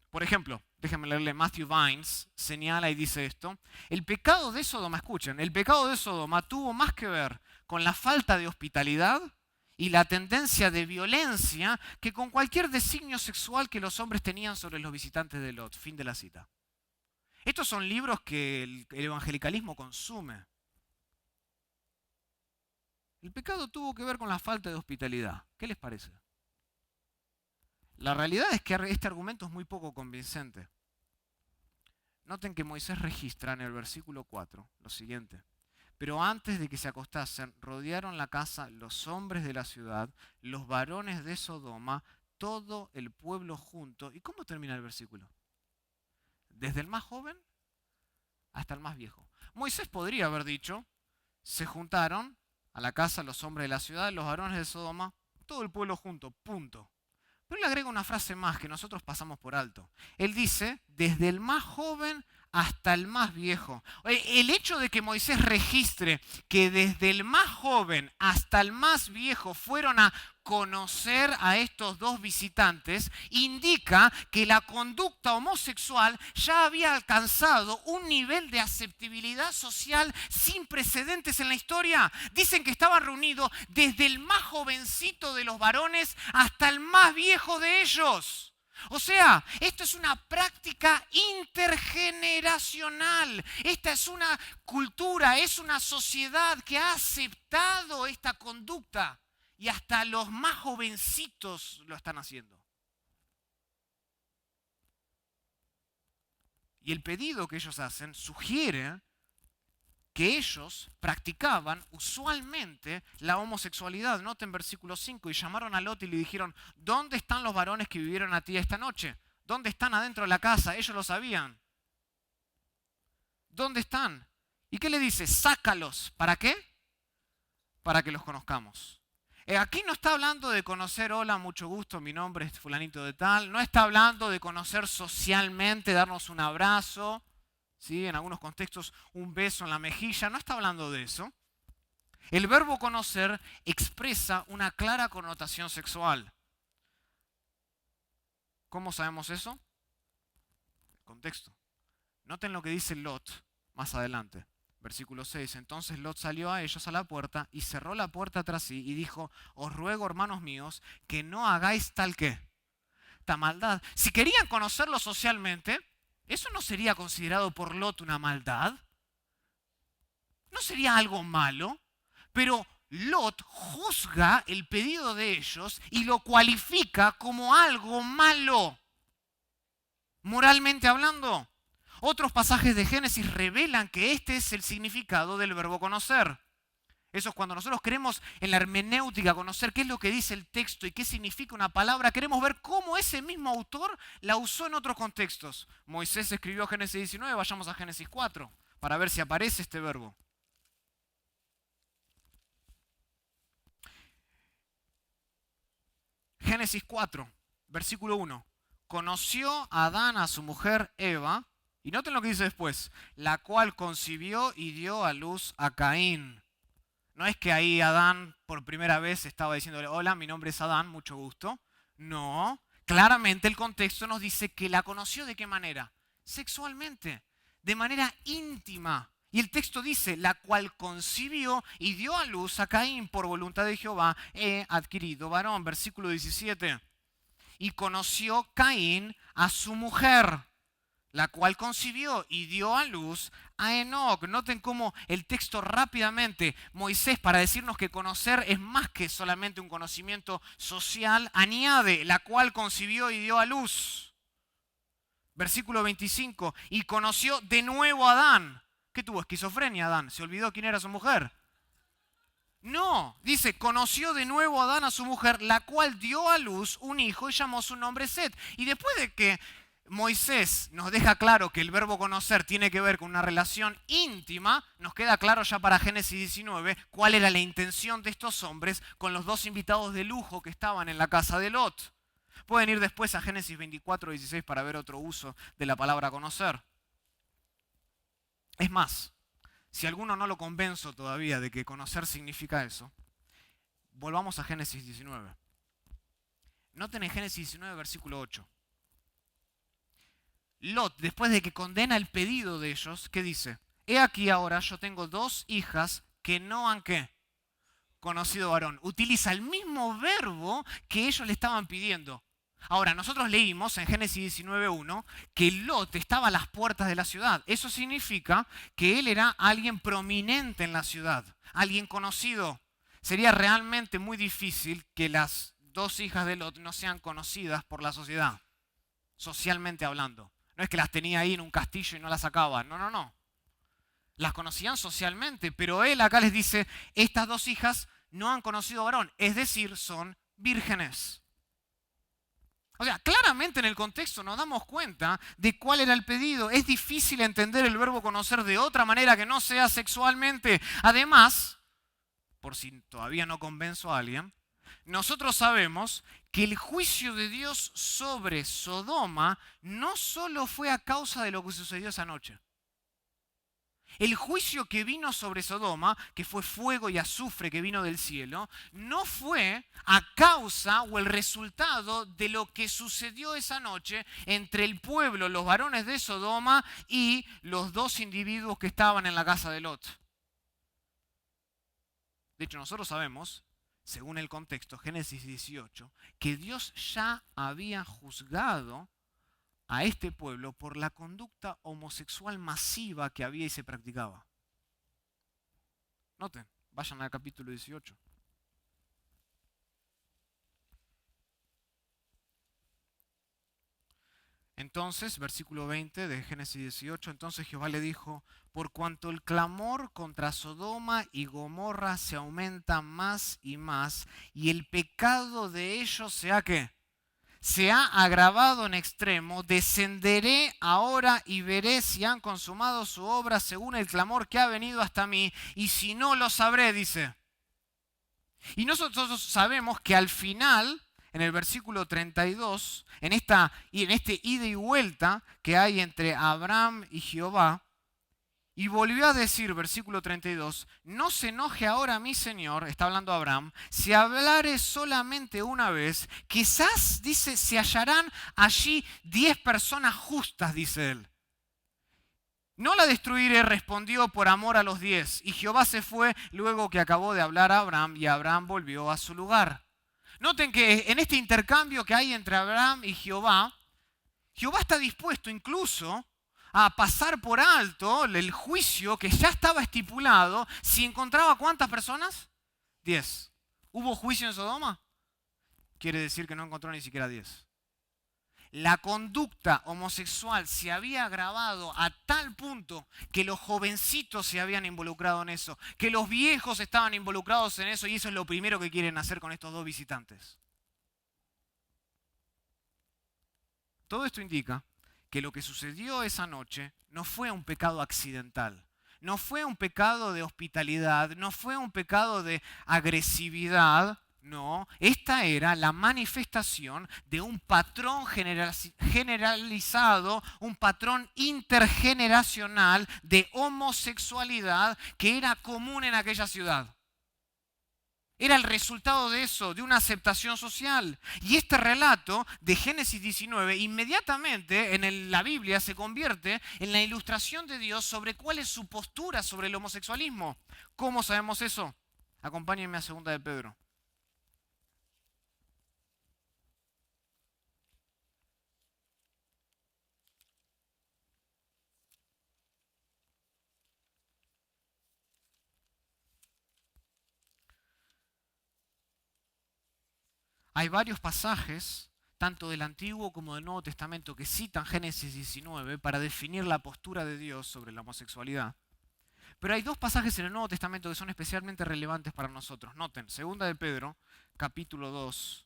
Por ejemplo, déjenme leerle, Matthew Vines señala y dice esto. El pecado de Sodoma, escuchen, el pecado de Sodoma tuvo más que ver con la falta de hospitalidad y la tendencia de violencia que con cualquier designio sexual que los hombres tenían sobre los visitantes de Lot. Fin de la cita. Estos son libros que el evangelicalismo consume. El pecado tuvo que ver con la falta de hospitalidad. ¿Qué les parece? La realidad es que este argumento es muy poco convincente. Noten que Moisés registra en el versículo 4 lo siguiente. Pero antes de que se acostasen, rodearon la casa los hombres de la ciudad, los varones de Sodoma, todo el pueblo junto. ¿Y cómo termina el versículo? Desde el más joven hasta el más viejo. Moisés podría haber dicho, se juntaron a la casa los hombres de la ciudad, los varones de Sodoma, todo el pueblo junto, punto. Pero él agrega una frase más que nosotros pasamos por alto. Él dice, desde el más joven hasta el más viejo. El hecho de que Moisés registre que desde el más joven hasta el más viejo fueron a conocer a estos dos visitantes indica que la conducta homosexual ya había alcanzado un nivel de aceptabilidad social sin precedentes en la historia. Dicen que estaban reunidos desde el más jovencito de los varones hasta el más viejo de ellos. O sea, esto es una práctica intergeneracional. Esta es una cultura, es una sociedad que ha aceptado esta conducta y hasta los más jovencitos lo están haciendo. Y el pedido que ellos hacen sugiere que ellos practicaban usualmente la homosexualidad. Noten versículo 5, y llamaron a Lot y le dijeron, ¿dónde están los varones que vivieron a ti esta noche? ¿Dónde están adentro de la casa? Ellos lo sabían. ¿Dónde están? ¿Y qué le dice? Sácalos. ¿Para qué? Para que los conozcamos. Aquí no está hablando de conocer, hola, mucho gusto, mi nombre es fulanito de tal. No está hablando de conocer socialmente, darnos un abrazo. ¿Sí? En algunos contextos un beso en la mejilla, no está hablando de eso. El verbo conocer expresa una clara connotación sexual. ¿Cómo sabemos eso? Contexto. Noten lo que dice Lot más adelante. Versículo 6. Entonces Lot salió a ellos a la puerta y cerró la puerta tras sí y dijo, os ruego, hermanos míos, que no hagáis tal qué, esta maldad. Si querían conocerlo socialmente, ¿eso no sería considerado por Lot una maldad? ¿No sería algo malo? Pero Lot juzga el pedido de ellos y lo cualifica como algo malo, moralmente hablando. Otros pasajes de Génesis revelan que este es el significado del verbo conocer. Eso es cuando nosotros queremos en la hermenéutica conocer qué es lo que dice el texto y qué significa una palabra, queremos ver cómo ese mismo autor la usó en otros contextos. Moisés escribió Génesis 19, vayamos a Génesis 4, para ver si aparece este verbo. Génesis 4, versículo 1. Conoció Adán a su mujer Eva, y noten lo que dice después, la cual concibió y dio a luz a Caín. No es que ahí Adán por primera vez estaba diciéndole, hola, mi nombre es Adán, mucho gusto. No, claramente el contexto nos dice que la conoció ¿de qué manera? Sexualmente, de manera íntima. Y el texto dice, la cual concibió y dio a luz a Caín por voluntad de Jehová, he adquirido varón. Versículo 17. Y conoció Caín a su mujer, la cual concibió y dio a luz a Enoc. Noten cómo el texto rápidamente, Moisés, para decirnos que conocer es más que solamente un conocimiento social, añade, la cual concibió y dio a luz. Versículo 25, y conoció de nuevo a Adán. ¿Qué tuvo? Esquizofrenia Adán, ¿se olvidó quién era su mujer? No, dice, conoció de nuevo a Adán a su mujer, la cual dio a luz un hijo y llamó su nombre Set. Y después de que Moisés nos deja claro que el verbo conocer tiene que ver con una relación íntima, nos queda claro ya para Génesis 19 cuál era la intención de estos hombres con los dos invitados de lujo que estaban en la casa de Lot. Pueden ir después a Génesis 24, 16 para ver otro uso de la palabra conocer. Es más, si alguno no lo convenzo todavía de que conocer significa eso, volvamos a Génesis 19. Noten en Génesis 19, versículo 8. Lot, después de que condena el pedido de ellos, ¿qué dice? He aquí ahora yo tengo dos hijas que no han ¿qué? Conocido varón. Utiliza el mismo verbo que ellos le estaban pidiendo. Ahora, nosotros leímos en Génesis 19.1 que Lot estaba a las puertas de la ciudad. Eso significa que él era alguien prominente en la ciudad, alguien conocido. Sería realmente muy difícil que las dos hijas de Lot no sean conocidas por la sociedad, socialmente hablando. No es que las tenía ahí en un castillo y no las sacaba. No, no, no. Las conocían socialmente, pero él acá les dice, estas dos hijas no han conocido varón, es decir, son vírgenes. O sea, claramente en el contexto nos damos cuenta de cuál era el pedido. Es difícil entender el verbo conocer de otra manera que no sea sexualmente. Además, por si todavía no convenzo a alguien, nosotros sabemos que el juicio de Dios sobre Sodoma no solo fue a causa de lo que sucedió esa noche. El juicio que vino sobre Sodoma, que fue fuego y azufre que vino del cielo, no fue a causa o el resultado de lo que sucedió esa noche entre el pueblo, los varones de Sodoma y los dos individuos que estaban en la casa de Lot. De hecho, nosotros sabemos, según el contexto, Génesis 18, que Dios ya había juzgado a este pueblo por la conducta homosexual masiva que había y se practicaba. Noten, vayan al capítulo 18. Entonces, versículo 20 de Génesis 18, entonces Jehová le dijo, por cuanto el clamor contra Sodoma y Gomorra se aumenta más y más, y el pecado de ellos se ha ¿qué? Se ha agravado en extremo, descenderé ahora y veré si han consumado su obra según el clamor que ha venido hasta mí, y si no lo sabré, dice. Y nosotros sabemos que al final, en el versículo 32, en este ida y vuelta que hay entre Abraham y Jehová, y volvió a decir, versículo 32, no se enoje ahora mi Señor, está hablando Abraham, si hablare solamente una vez, quizás, dice, se hallarán allí 10 personas justas, dice él. No la destruiré, respondió por amor a los 10. Y Jehová se fue luego que acabó de hablar a Abraham y Abraham volvió a su lugar. Noten que en este intercambio que hay entre Abraham y Jehová, Jehová está dispuesto incluso a pasar por alto el juicio que ya estaba estipulado si encontraba ¿cuántas personas? 10. ¿Hubo juicio en Sodoma? Quiere decir que no encontró ni siquiera 10. La conducta homosexual se había agravado a tal punto que los jovencitos se habían involucrado en eso, que los viejos estaban involucrados en eso, y eso es lo primero que quieren hacer con estos dos visitantes. Todo esto indica que lo que sucedió esa noche no fue un pecado accidental, no fue un pecado de hospitalidad, no fue un pecado de agresividad. No, esta era la manifestación de un patrón generalizado, un patrón intergeneracional de homosexualidad que era común en aquella ciudad. Era el resultado de eso, de una aceptación social. Y este relato de Génesis 19 inmediatamente la Biblia se convierte en la ilustración de Dios sobre cuál es su postura sobre el homosexualismo. ¿Cómo sabemos eso? Acompáñenme a 2 de Pedro. Hay varios pasajes, tanto del Antiguo como del Nuevo Testamento, que citan Génesis 19 para definir la postura de Dios sobre la homosexualidad. Pero hay dos pasajes en el Nuevo Testamento que son especialmente relevantes para nosotros. Noten, 2 de Pedro, capítulo 2,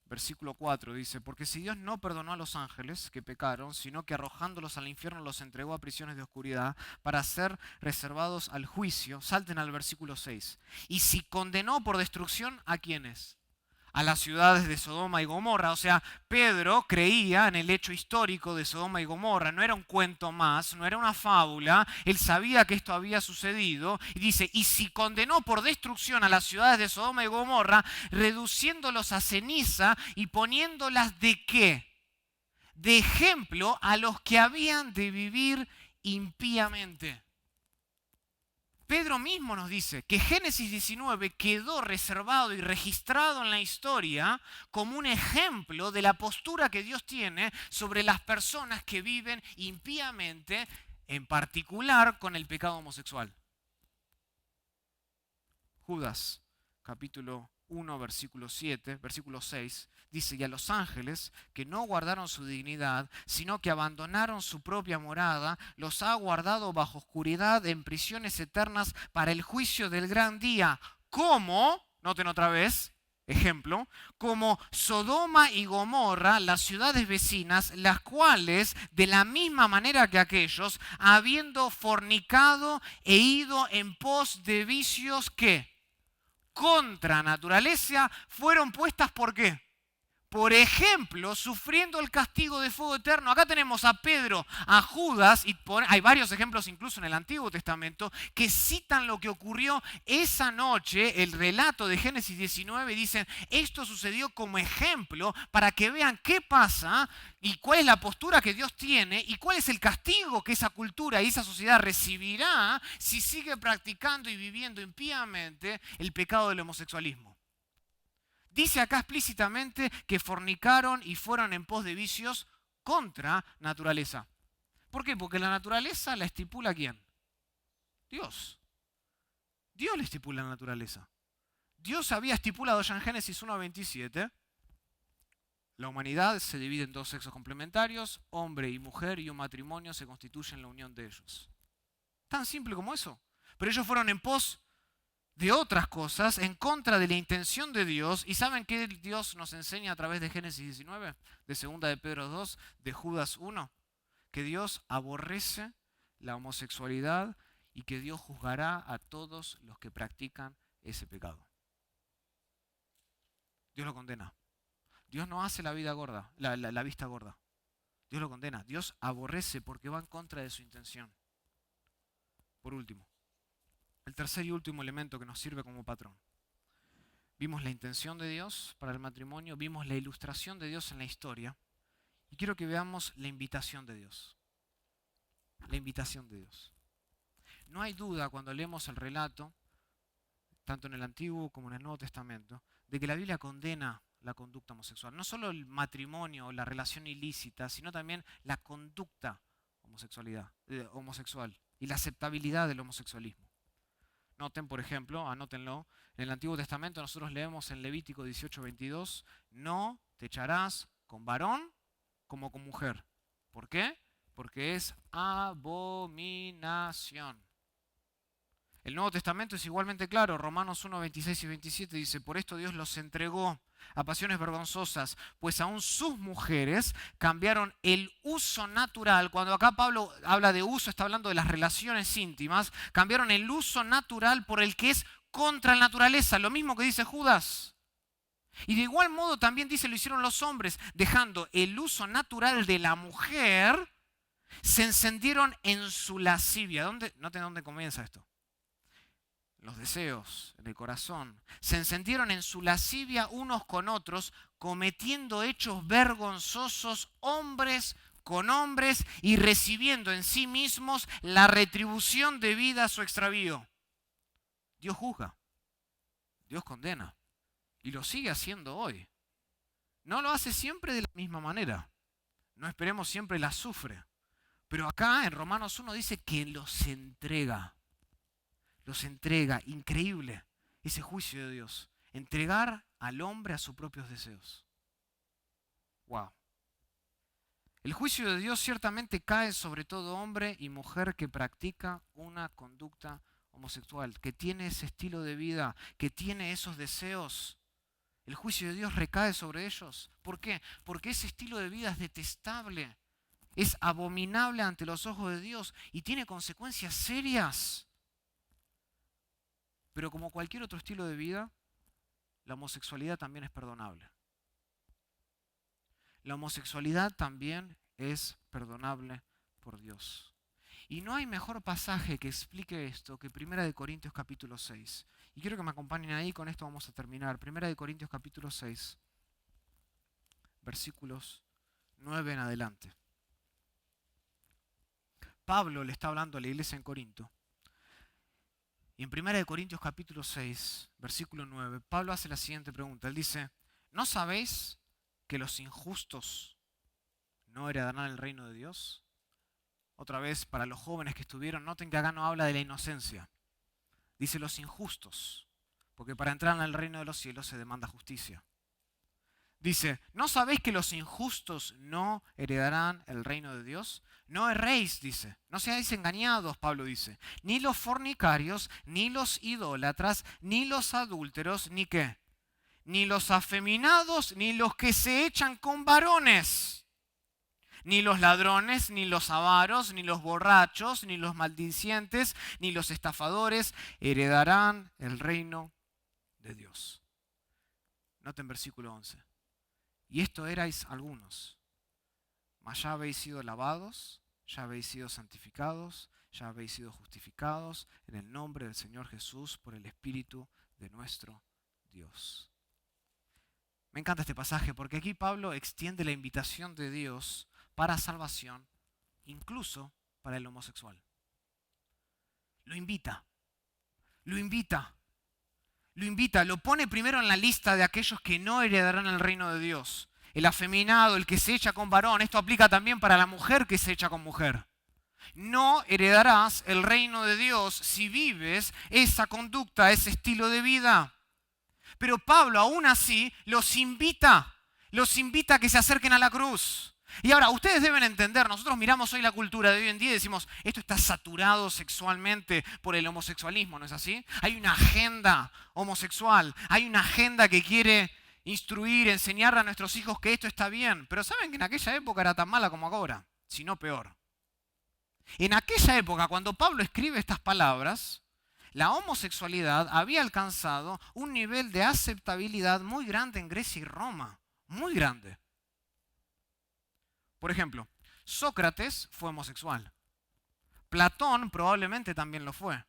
versículo 4, dice: porque si Dios no perdonó a los ángeles que pecaron, sino que arrojándolos al infierno los entregó a prisiones de oscuridad para ser reservados al juicio, salten al versículo 6. Y si condenó por destrucción, ¿a quiénes? A las ciudades de Sodoma y Gomorra. O sea, Pedro creía en el hecho histórico de Sodoma y Gomorra. No era un cuento más, no era una fábula. Él sabía que esto había sucedido. Y dice, y si condenó por destrucción a las ciudades de Sodoma y Gomorra, reduciéndolos a ceniza y poniéndolas ¿de qué? De ejemplo a los que habían de vivir impíamente. Pedro mismo nos dice que Génesis 19 quedó reservado y registrado en la historia como un ejemplo de la postura que Dios tiene sobre las personas que viven impíamente, en particular con el pecado homosexual. Judas, capítulo 1, versículo 6, dice: y a los ángeles que no guardaron su dignidad, sino que abandonaron su propia morada, los ha guardado bajo oscuridad en prisiones eternas para el juicio del gran día. Como, noten otra vez, ejemplo, como Sodoma y Gomorra, las ciudades vecinas, las cuales, de la misma manera que aquellos, habiendo fornicado e ido en pos de vicios que contra naturaleza, fueron puestas ¿por qué? Por ejemplo, sufriendo el castigo de fuego eterno. Acá tenemos a Pedro, a Judas, y hay varios ejemplos incluso en el Antiguo Testamento que citan lo que ocurrió esa noche, el relato de Génesis 19, y dicen, esto sucedió como ejemplo para que vean qué pasa y cuál es la postura que Dios tiene y cuál es el castigo que esa cultura y esa sociedad recibirá si sigue practicando y viviendo impíamente el pecado del homosexualismo. Dice acá explícitamente que fornicaron y fueron en pos de vicios contra naturaleza. ¿Por qué? Porque la naturaleza la estipula ¿quién? Dios. Dios le estipula la naturaleza. Dios había estipulado ya en Génesis 1:27, la humanidad se divide en dos sexos complementarios, hombre y mujer, y un matrimonio se constituye en la unión de ellos. Tan simple como eso. Pero ellos fueron en pos de otras cosas, en contra de la intención de Dios. ¿Y saben qué Dios nos enseña a través de Génesis 19, de 2 de Pedro 2, de Judas 1? Que Dios aborrece la homosexualidad y que Dios juzgará a todos los que practican ese pecado. Dios lo condena. Dios no hace la vida gorda, la vista gorda. Dios lo condena. Dios aborrece porque va en contra de su intención. Por último, el tercer y último elemento que nos sirve como patrón. Vimos la intención de Dios para el matrimonio, vimos la ilustración de Dios en la historia, y quiero que veamos la invitación de Dios. La invitación de Dios. No hay duda cuando leemos el relato, tanto en el Antiguo como en el Nuevo Testamento, de que la Biblia condena la conducta homosexual. No solo el matrimonio o la relación ilícita, sino también la conducta homosexual y la aceptabilidad del homosexualismo. Noten, por ejemplo, anótenlo, en el Antiguo Testamento nosotros leemos en Levítico 18:22, no te echarás con varón como con mujer. ¿Por qué? Porque es abominación. El Nuevo Testamento es igualmente claro. Romanos 1, 26 y 27 dice: por esto Dios los entregó a pasiones vergonzosas, pues aún sus mujeres cambiaron el uso natural. Cuando acá Pablo habla de uso, está hablando de las relaciones íntimas. Cambiaron el uso natural por el que es contra la naturaleza. Lo mismo que dice Judas. Y de igual modo también dice: lo hicieron los hombres, dejando el uso natural de la mujer, se encendieron en su lascivia. Noten dónde comienza esto. Los deseos del corazón se encendieron en su lascivia unos con otros, cometiendo hechos vergonzosos hombres con hombres y recibiendo en sí mismos la retribución debida a su extravío. Dios juzga, Dios condena y lo sigue haciendo hoy. No lo hace siempre de la misma manera. No esperemos siempre la sufre. Pero acá en Romanos 1 dice que los entrega. Los entrega. Increíble ese juicio de Dios. Entregar al hombre a sus propios deseos. Wow. El juicio de Dios ciertamente cae sobre todo hombre y mujer que practica una conducta homosexual, que tiene ese estilo de vida, que tiene esos deseos. El juicio de Dios recae sobre ellos. ¿Por qué? Porque ese estilo de vida es detestable, es abominable ante los ojos de Dios y tiene consecuencias serias. Pero como cualquier otro estilo de vida, la homosexualidad también es perdonable. La homosexualidad también es perdonable por Dios. Y no hay mejor pasaje que explique esto que 1 Corintios capítulo 6. Y quiero que me acompañen ahí, con esto vamos a terminar. 1 Corintios capítulo 6, versículos 9 en adelante. Pablo le está hablando a la iglesia en Corinto. Y en 1 Corintios capítulo 6, versículo 9, Pablo hace la siguiente pregunta. Él dice: ¿no sabéis que los injustos no heredarán el reino de Dios? Otra vez, para los jóvenes que estuvieron, noten que acá no habla de la inocencia. Dice los injustos, porque para entrar en el reino de los cielos se demanda justicia. Dice: ¿no sabéis que los injustos no heredarán el reino de Dios? No erréis, dice. No seáis engañados, Pablo dice. Ni los fornicarios, ni los idólatras, ni los adúlteros, ni qué. Ni los afeminados, ni los que se echan con varones. Ni los ladrones, ni los avaros, ni los borrachos, ni los maldicientes, ni los estafadores heredarán el reino de Dios. Noten versículo 11. Y esto erais algunos, mas ya habéis sido lavados, ya habéis sido santificados, ya habéis sido justificados en el nombre del Señor Jesús por el Espíritu de nuestro Dios. Me encanta este pasaje porque aquí Pablo extiende la invitación de Dios para salvación, incluso para el homosexual. Lo invita, lo invita. Lo invita, lo pone primero en la lista de aquellos que no heredarán el reino de Dios. El afeminado, el que se echa con varón. Esto aplica también para la mujer que se echa con mujer. No heredarás el reino de Dios si vives esa conducta, ese estilo de vida. Pero Pablo aún así los invita a que se acerquen a la cruz. Y ahora, ustedes deben entender, nosotros miramos hoy la cultura de hoy en día y decimos: esto está saturado sexualmente por el homosexualismo, ¿no es así? Hay una agenda homosexual, hay una agenda que quiere instruir, enseñar a nuestros hijos que esto está bien. Pero ¿saben que en aquella época era tan mala como ahora? Si no peor. En aquella época, cuando Pablo escribe estas palabras, la homosexualidad había alcanzado un nivel de aceptabilidad muy grande en Grecia y Roma, muy grande. Por ejemplo, Sócrates fue homosexual. Platón probablemente también lo fue.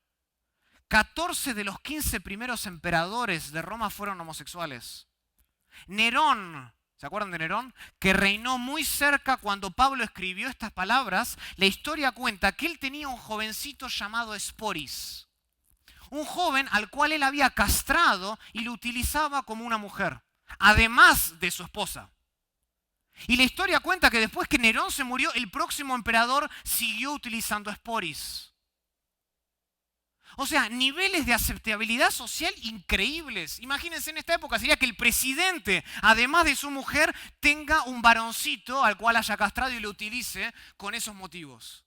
14 de los 15 primeros emperadores de Roma fueron homosexuales. Nerón, ¿se acuerdan de Nerón? Que reinó muy cerca cuando Pablo escribió estas palabras. La historia cuenta que él tenía un jovencito llamado Esporis. Un joven al cual él había castrado y lo utilizaba como una mujer, además de su esposa. Y la historia cuenta que después que Nerón se murió, el próximo emperador siguió utilizando a Esporis. O sea, niveles de aceptabilidad social increíbles. Imagínense en esta época, sería que el presidente, además de su mujer, tenga un varoncito al cual haya castrado y lo utilice con esos motivos.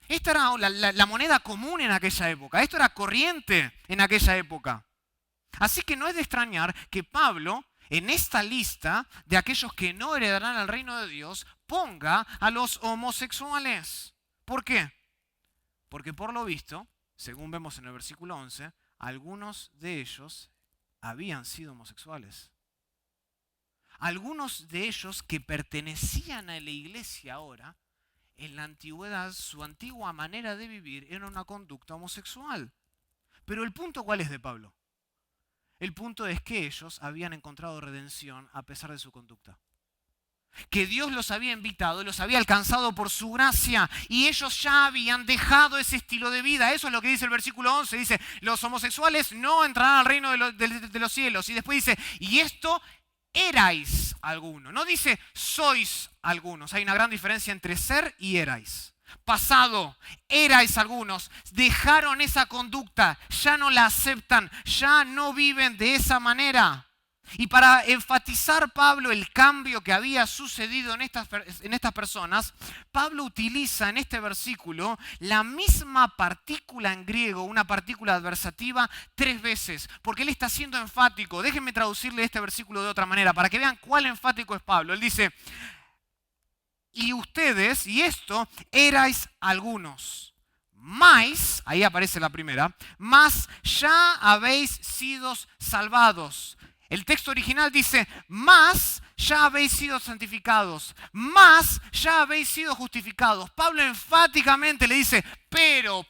Esta era la moneda común en aquella época. Esto era corriente en aquella época. Así que no es de extrañar que Pablo, en esta lista de aquellos que no heredarán al reino de Dios, ponga a los homosexuales. ¿Por qué? Porque por lo visto, según vemos en el versículo 11, algunos de ellos habían sido homosexuales. Algunos de ellos que pertenecían a la iglesia ahora, en la antigüedad, su antigua manera de vivir era una conducta homosexual. Pero el punto, ¿cuál es de Pablo? El punto es que ellos habían encontrado redención a pesar de su conducta. Que Dios los había invitado, los había alcanzado por su gracia y ellos ya habían dejado ese estilo de vida. Eso es lo que dice el versículo 11. Dice, los homosexuales no entrarán al reino de los cielos. Y después dice, y esto erais algunos. No dice, sois algunos. Hay una gran diferencia entre ser y erais. Pasado, erais algunos, dejaron esa conducta, ya no la aceptan, ya no viven de esa manera. Y para enfatizar Pablo el cambio que había sucedido en estas personas, Pablo utiliza en este versículo la misma partícula en griego, una partícula adversativa, 3 veces, porque él está siendo enfático. Déjenme traducirle este versículo de otra manera, para que vean cuál enfático es Pablo. Él dice, y ustedes, y esto, erais algunos. Más, ahí aparece la primera, más ya habéis sido salvados. El texto original dice, más ya habéis sido santificados, más ya habéis sido justificados. Pablo enfáticamente le dice, pero,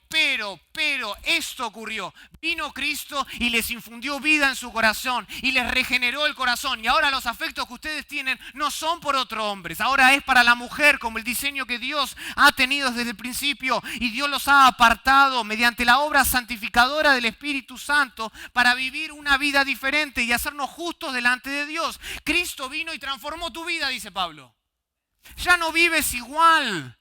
esto ocurrió. Vino Cristo y les infundió vida en su corazón y les regeneró el corazón. Y ahora los afectos que ustedes tienen no son por otros hombres. Ahora es para la mujer, como el diseño que Dios ha tenido desde el principio. Y Dios los ha apartado mediante la obra santificadora del Espíritu Santo para vivir una vida diferente y hacernos justos delante de Dios. Cristo vino y transformó tu vida, dice Pablo. Ya no vives igual.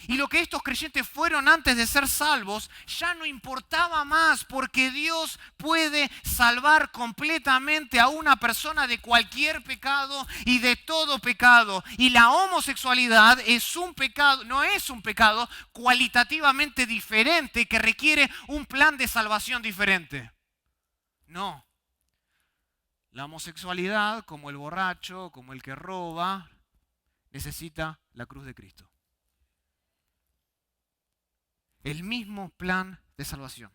Y lo que estos creyentes fueron antes de ser salvos ya no importaba más, porque Dios puede salvar completamente a una persona de cualquier pecado y de todo pecado. Y la homosexualidad es un pecado, no es un pecado cualitativamente diferente que requiere un plan de salvación diferente. No. La homosexualidad, como el borracho, como el que roba, necesita la cruz de Cristo. El mismo plan de salvación.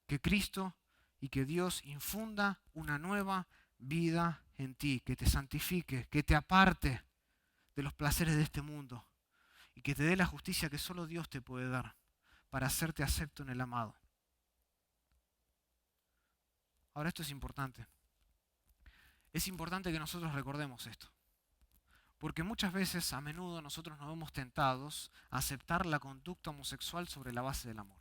Que Cristo y que Dios infunda una nueva vida en ti, que te santifique, que te aparte de los placeres de este mundo y que te dé la justicia que solo Dios te puede dar para hacerte acepto en el amado. Ahora esto es importante. Es importante que nosotros recordemos esto. Porque muchas veces, a menudo, nosotros nos vemos tentados a aceptar la conducta homosexual sobre la base del amor.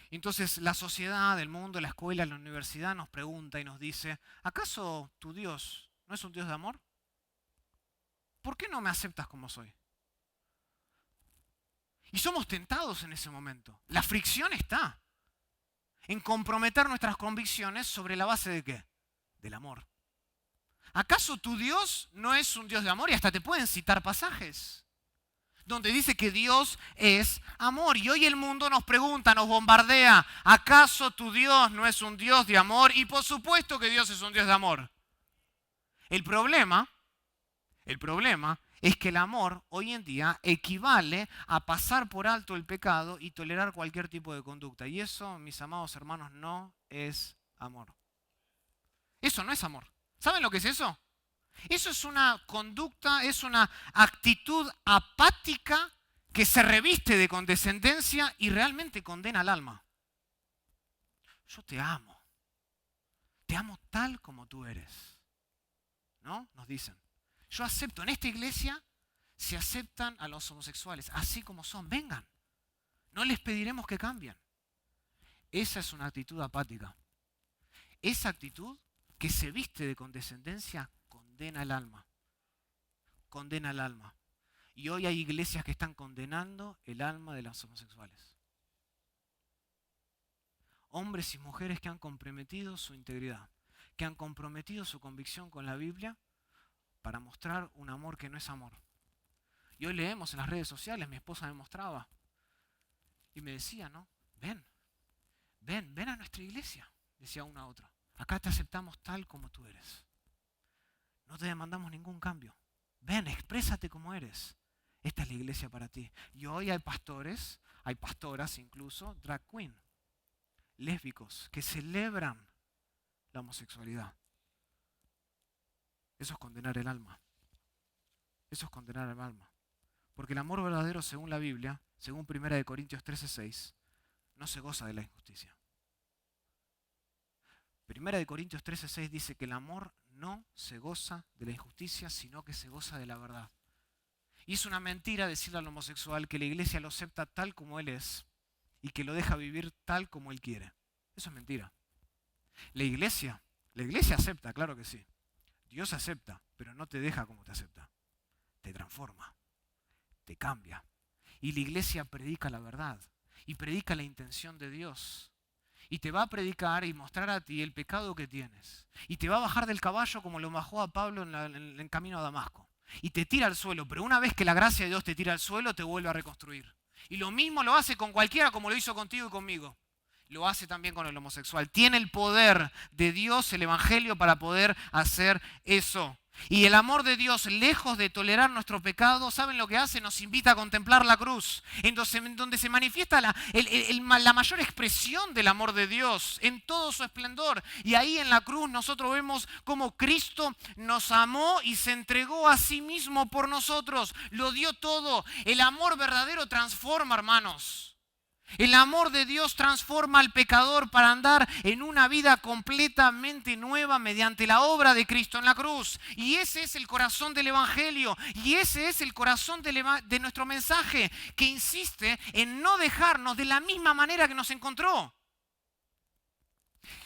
Entonces la sociedad, el mundo, la escuela, la universidad nos pregunta y nos dice, ¿acaso tu Dios no es un Dios de amor? ¿Por qué no me aceptas como soy? Y somos tentados en ese momento. La fricción está en comprometer nuestras convicciones sobre la base de ¿qué? Del amor. ¿Acaso tu Dios no es un Dios de amor? Y hasta te pueden citar pasajes donde dice que Dios es amor. Y hoy el mundo nos pregunta, nos bombardea, ¿acaso tu Dios no es un Dios de amor? Y por supuesto que Dios es un Dios de amor. El problema es que el amor hoy en día equivale a pasar por alto el pecado y tolerar cualquier tipo de conducta. Y eso, mis amados hermanos, no es amor. Eso no es amor. ¿Saben lo que es eso? Eso es una conducta, es una actitud apática que se reviste de condescendencia y realmente condena al alma. Yo te amo tal como tú eres. ¿No? Nos dicen. Yo acepto, en esta iglesia se aceptan a los homosexuales, así como son, vengan. No les pediremos que cambien. Esa es una actitud apática. Esa actitud que se viste de condescendencia condena el alma. Condena el alma. Y hoy hay iglesias que están condenando el alma de los homosexuales. Hombres y mujeres que han comprometido su integridad, que han comprometido su convicción con la Biblia para mostrar un amor que no es amor. Y hoy leemos en las redes sociales, mi esposa me mostraba y me decía, ¿no? Ven a nuestra iglesia, decía una a otra. Acá te aceptamos tal como tú eres. No te demandamos ningún cambio. Ven, exprésate como eres. Esta es la iglesia para ti. Y hoy hay pastores, hay pastoras incluso, drag queen, lésbicos, que celebran la homosexualidad. Eso es condenar el alma. Eso es condenar el alma. Porque el amor verdadero, según la Biblia, según 1 Corintios 13:6, no se goza de la injusticia. 1 Corintios 13:6 dice que el amor no se goza de la injusticia, sino que se goza de la verdad. Y es una mentira decirle al homosexual que la iglesia lo acepta tal como él es y que lo deja vivir tal como él quiere. Eso es mentira. La iglesia acepta, claro que sí. Dios acepta, pero no te deja como te acepta. Te transforma, te cambia. Y la iglesia predica la verdad y predica la intención de Dios. Y te va a predicar y mostrar a ti el pecado que tienes. Y te va a bajar del caballo como lo bajó a Pablo en el camino a Damasco. Y te tira al suelo, pero una vez que la gracia de Dios te tira al suelo, te vuelve a reconstruir. Y lo mismo lo hace con cualquiera, como lo hizo contigo y conmigo. Lo hace también con el homosexual. Tiene el poder de Dios, el Evangelio, para poder hacer eso. Y el amor de Dios, lejos de tolerar nuestro pecado, ¿saben lo que hace? Nos invita a contemplar la cruz, en donde se manifiesta la mayor expresión del amor de Dios, en todo su esplendor. Y ahí en la cruz nosotros vemos cómo Cristo nos amó y se entregó a sí mismo por nosotros. Lo dio todo. El amor verdadero transforma, hermanos. El amor de Dios transforma al pecador para andar en una vida completamente nueva mediante la obra de Cristo en la cruz. Y ese es el corazón del Evangelio. Y ese es el corazón de nuestro mensaje, que insiste en no dejarnos de la misma manera que nos encontró.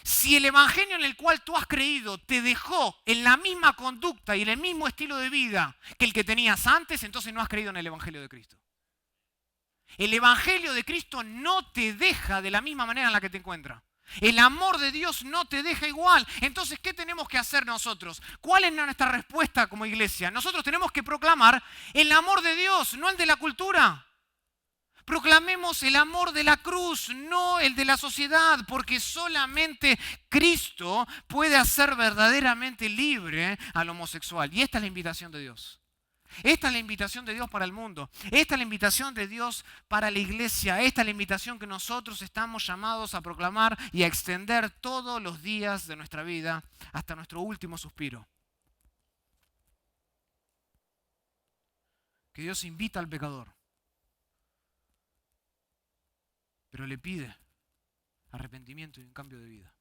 Si el Evangelio en el cual tú has creído te dejó en la misma conducta y en el mismo estilo de vida que el que tenías antes, entonces no has creído en el Evangelio de Cristo. El Evangelio de Cristo no te deja de la misma manera en la que te encuentra. El amor de Dios no te deja igual. Entonces, ¿qué tenemos que hacer nosotros? ¿Cuál es nuestra respuesta como iglesia? Nosotros tenemos que proclamar el amor de Dios, no el de la cultura. Proclamemos el amor de la cruz, no el de la sociedad, porque solamente Cristo puede hacer verdaderamente libre al homosexual. Y esta es la invitación de Dios. Esta es la invitación de Dios para el mundo. Esta es la invitación de Dios para la iglesia. Esta es la invitación que nosotros estamos llamados a proclamar y a extender todos los días de nuestra vida hasta nuestro último suspiro. Que Dios invita al pecador, pero le pide arrepentimiento y un cambio de vida.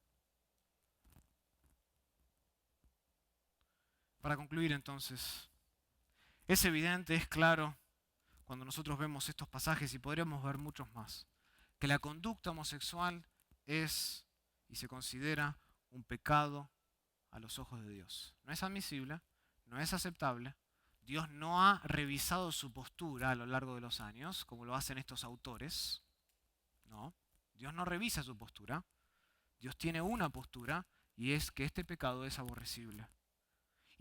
Para concluir entonces, es evidente, es claro, cuando nosotros vemos estos pasajes, y podríamos ver muchos más, que la conducta homosexual es y se considera un pecado a los ojos de Dios. No es admisible, no es aceptable. Dios no ha revisado su postura a lo largo de los años, como lo hacen estos autores. No, Dios no revisa su postura. Dios tiene una postura, y es que este pecado es aborrecible.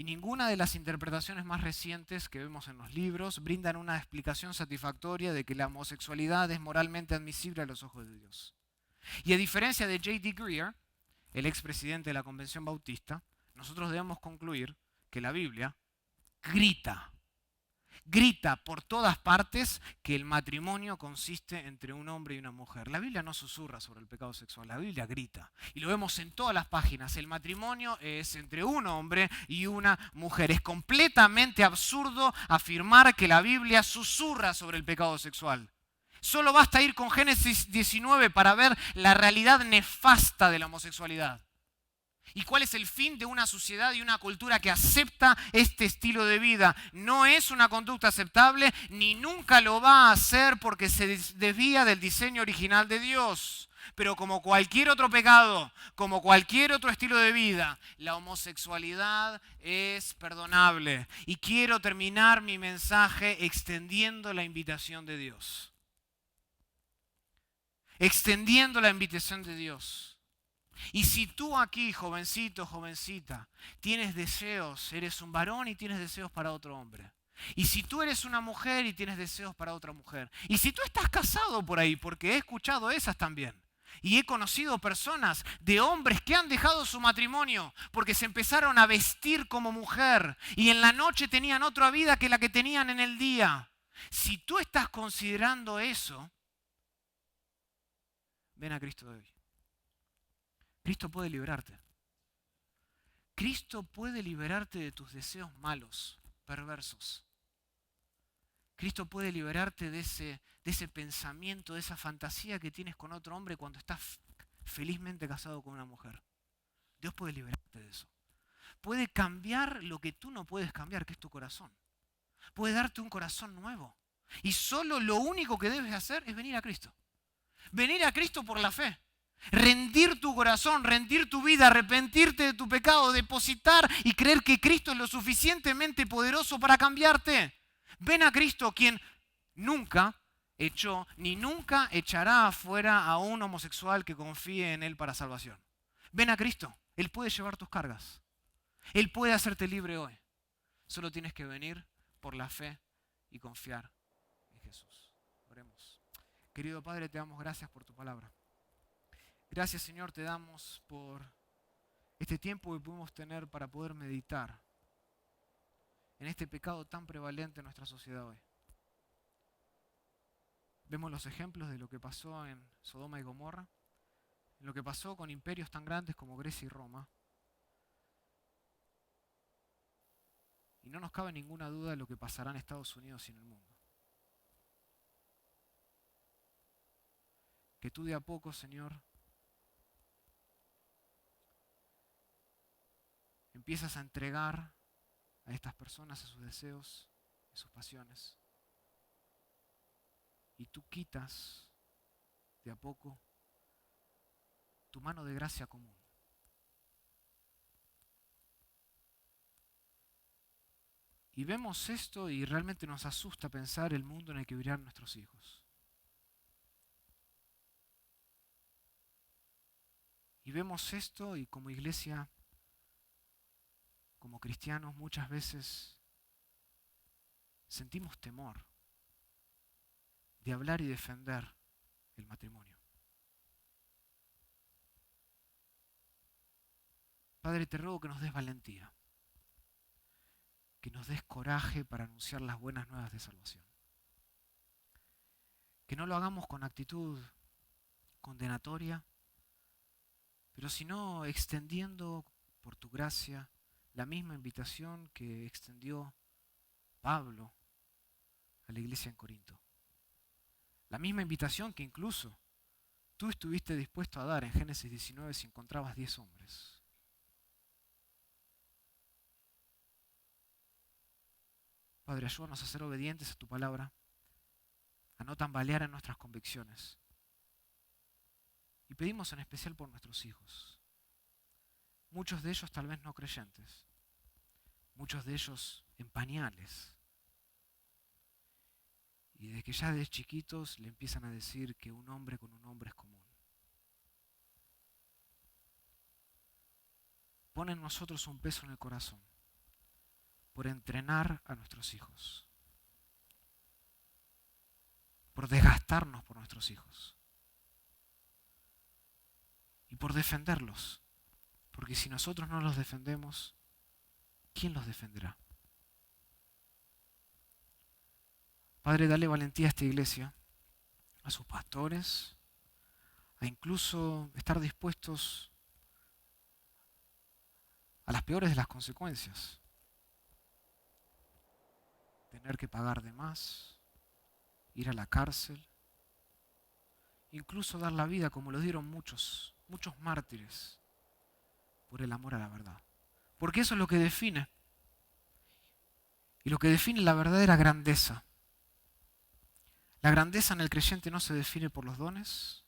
Y ninguna de las interpretaciones más recientes que vemos en los libros brindan una explicación satisfactoria de que la homosexualidad es moralmente admisible a los ojos de Dios. Y a diferencia de J.D. Greear, el expresidente de la Convención Bautista, nosotros debemos concluir que la Biblia grita por todas partes que el matrimonio consiste entre un hombre y una mujer. La Biblia no susurra sobre el pecado sexual, la Biblia grita. Y lo vemos en todas las páginas. El matrimonio es entre un hombre y una mujer. Es completamente absurdo afirmar que la Biblia susurra sobre el pecado sexual. Solo basta ir con Génesis 19 para ver la realidad nefasta de la homosexualidad. ¿Y cuál es el fin de una sociedad y una cultura que acepta este estilo de vida? No es una conducta aceptable, ni nunca lo va a hacer porque se desvía del diseño original de Dios. Pero como cualquier otro pecado, como cualquier otro estilo de vida, la homosexualidad es perdonable. Y quiero terminar mi mensaje extendiendo la invitación de Dios. Extendiendo la invitación de Dios. Y si tú aquí, jovencito, jovencita, tienes deseos, eres un varón y tienes deseos para otro hombre. Y si tú eres una mujer y tienes deseos para otra mujer. Y si tú estás casado por ahí, porque he escuchado esas también. Y he conocido personas de hombres que han dejado su matrimonio porque se empezaron a vestir como mujer y en la noche tenían otra vida que la que tenían en el día. Si tú estás considerando eso, ven a Cristo de hoy. Cristo puede liberarte. Cristo puede liberarte de tus deseos malos, perversos. Cristo puede liberarte de ese pensamiento, de esa fantasía que tienes con otro hombre cuando estás felizmente casado con una mujer. Dios puede liberarte de eso. Puede cambiar lo que tú no puedes cambiar, que es tu corazón. Puede darte un corazón nuevo. Y solo lo único que debes hacer es venir a Cristo. Venir a Cristo por la fe. Rendir tu corazón, rendir tu vida, arrepentirte de tu pecado, depositar y creer que Cristo es lo suficientemente poderoso para cambiarte. Ven a Cristo, quien nunca echó ni nunca echará afuera a un homosexual que confíe en Él para salvación. Ven a Cristo, Él puede llevar tus cargas. Él puede hacerte libre hoy. Solo tienes que venir por la fe y confiar en Jesús. Oremos. Querido Padre, te damos gracias por tu palabra. Gracias, Señor, te damos por este tiempo que pudimos tener para poder meditar en este pecado tan prevalente en nuestra sociedad hoy. Vemos los ejemplos de lo que pasó en Sodoma y Gomorra, en lo que pasó con imperios tan grandes como Grecia y Roma. Y no nos cabe ninguna duda de lo que pasará en Estados Unidos y en el mundo. Que tú de a poco, Señor, empiezas a entregar a estas personas a sus deseos, a sus pasiones. Y tú quitas de a poco tu mano de gracia común. Y vemos esto y realmente nos asusta pensar el mundo en el que vivirán nuestros hijos. Y vemos esto y como iglesia, como cristianos, muchas veces sentimos temor de hablar y defender el matrimonio. Padre, te ruego que nos des valentía, que nos des coraje para anunciar las buenas nuevas de salvación. Que no lo hagamos con actitud condenatoria, pero sino extendiendo por tu gracia la misma invitación que extendió Pablo a la iglesia en Corinto. La misma invitación que incluso tú estuviste dispuesto a dar en Génesis 19 si encontrabas 10 hombres. Padre, ayúdanos a ser obedientes a tu palabra, a no tambalear en nuestras convicciones. Y pedimos en especial por nuestros hijos. Muchos de ellos tal vez no creyentes, muchos de ellos en pañales. Y desde que ya de chiquitos le empiezan a decir que un hombre con un hombre es común. Pon en nosotros un peso en el corazón por entrenar a nuestros hijos, por desgastarnos por nuestros hijos y por defenderlos, porque si nosotros no los defendemos, ¿quién los defenderá? Padre, dale valentía a esta iglesia, a sus pastores, a incluso estar dispuestos a las peores de las consecuencias. Tener que pagar de más, ir a la cárcel, incluso dar la vida como lo dieron muchos mártires por el amor a la verdad. Porque eso es lo que define. Y lo que define la verdadera grandeza. La grandeza en el creyente no se define por los dones,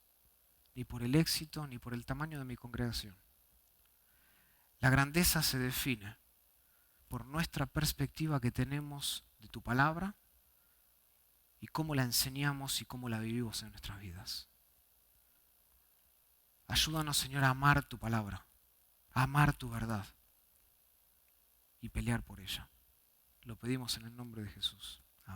ni por el éxito, ni por el tamaño de mi congregación. La grandeza se define por nuestra perspectiva que tenemos de tu palabra y cómo la enseñamos y cómo la vivimos en nuestras vidas. Ayúdanos, Señor, a amar tu palabra, a amar tu verdad y pelear por ella. Lo pedimos en el nombre de Jesús.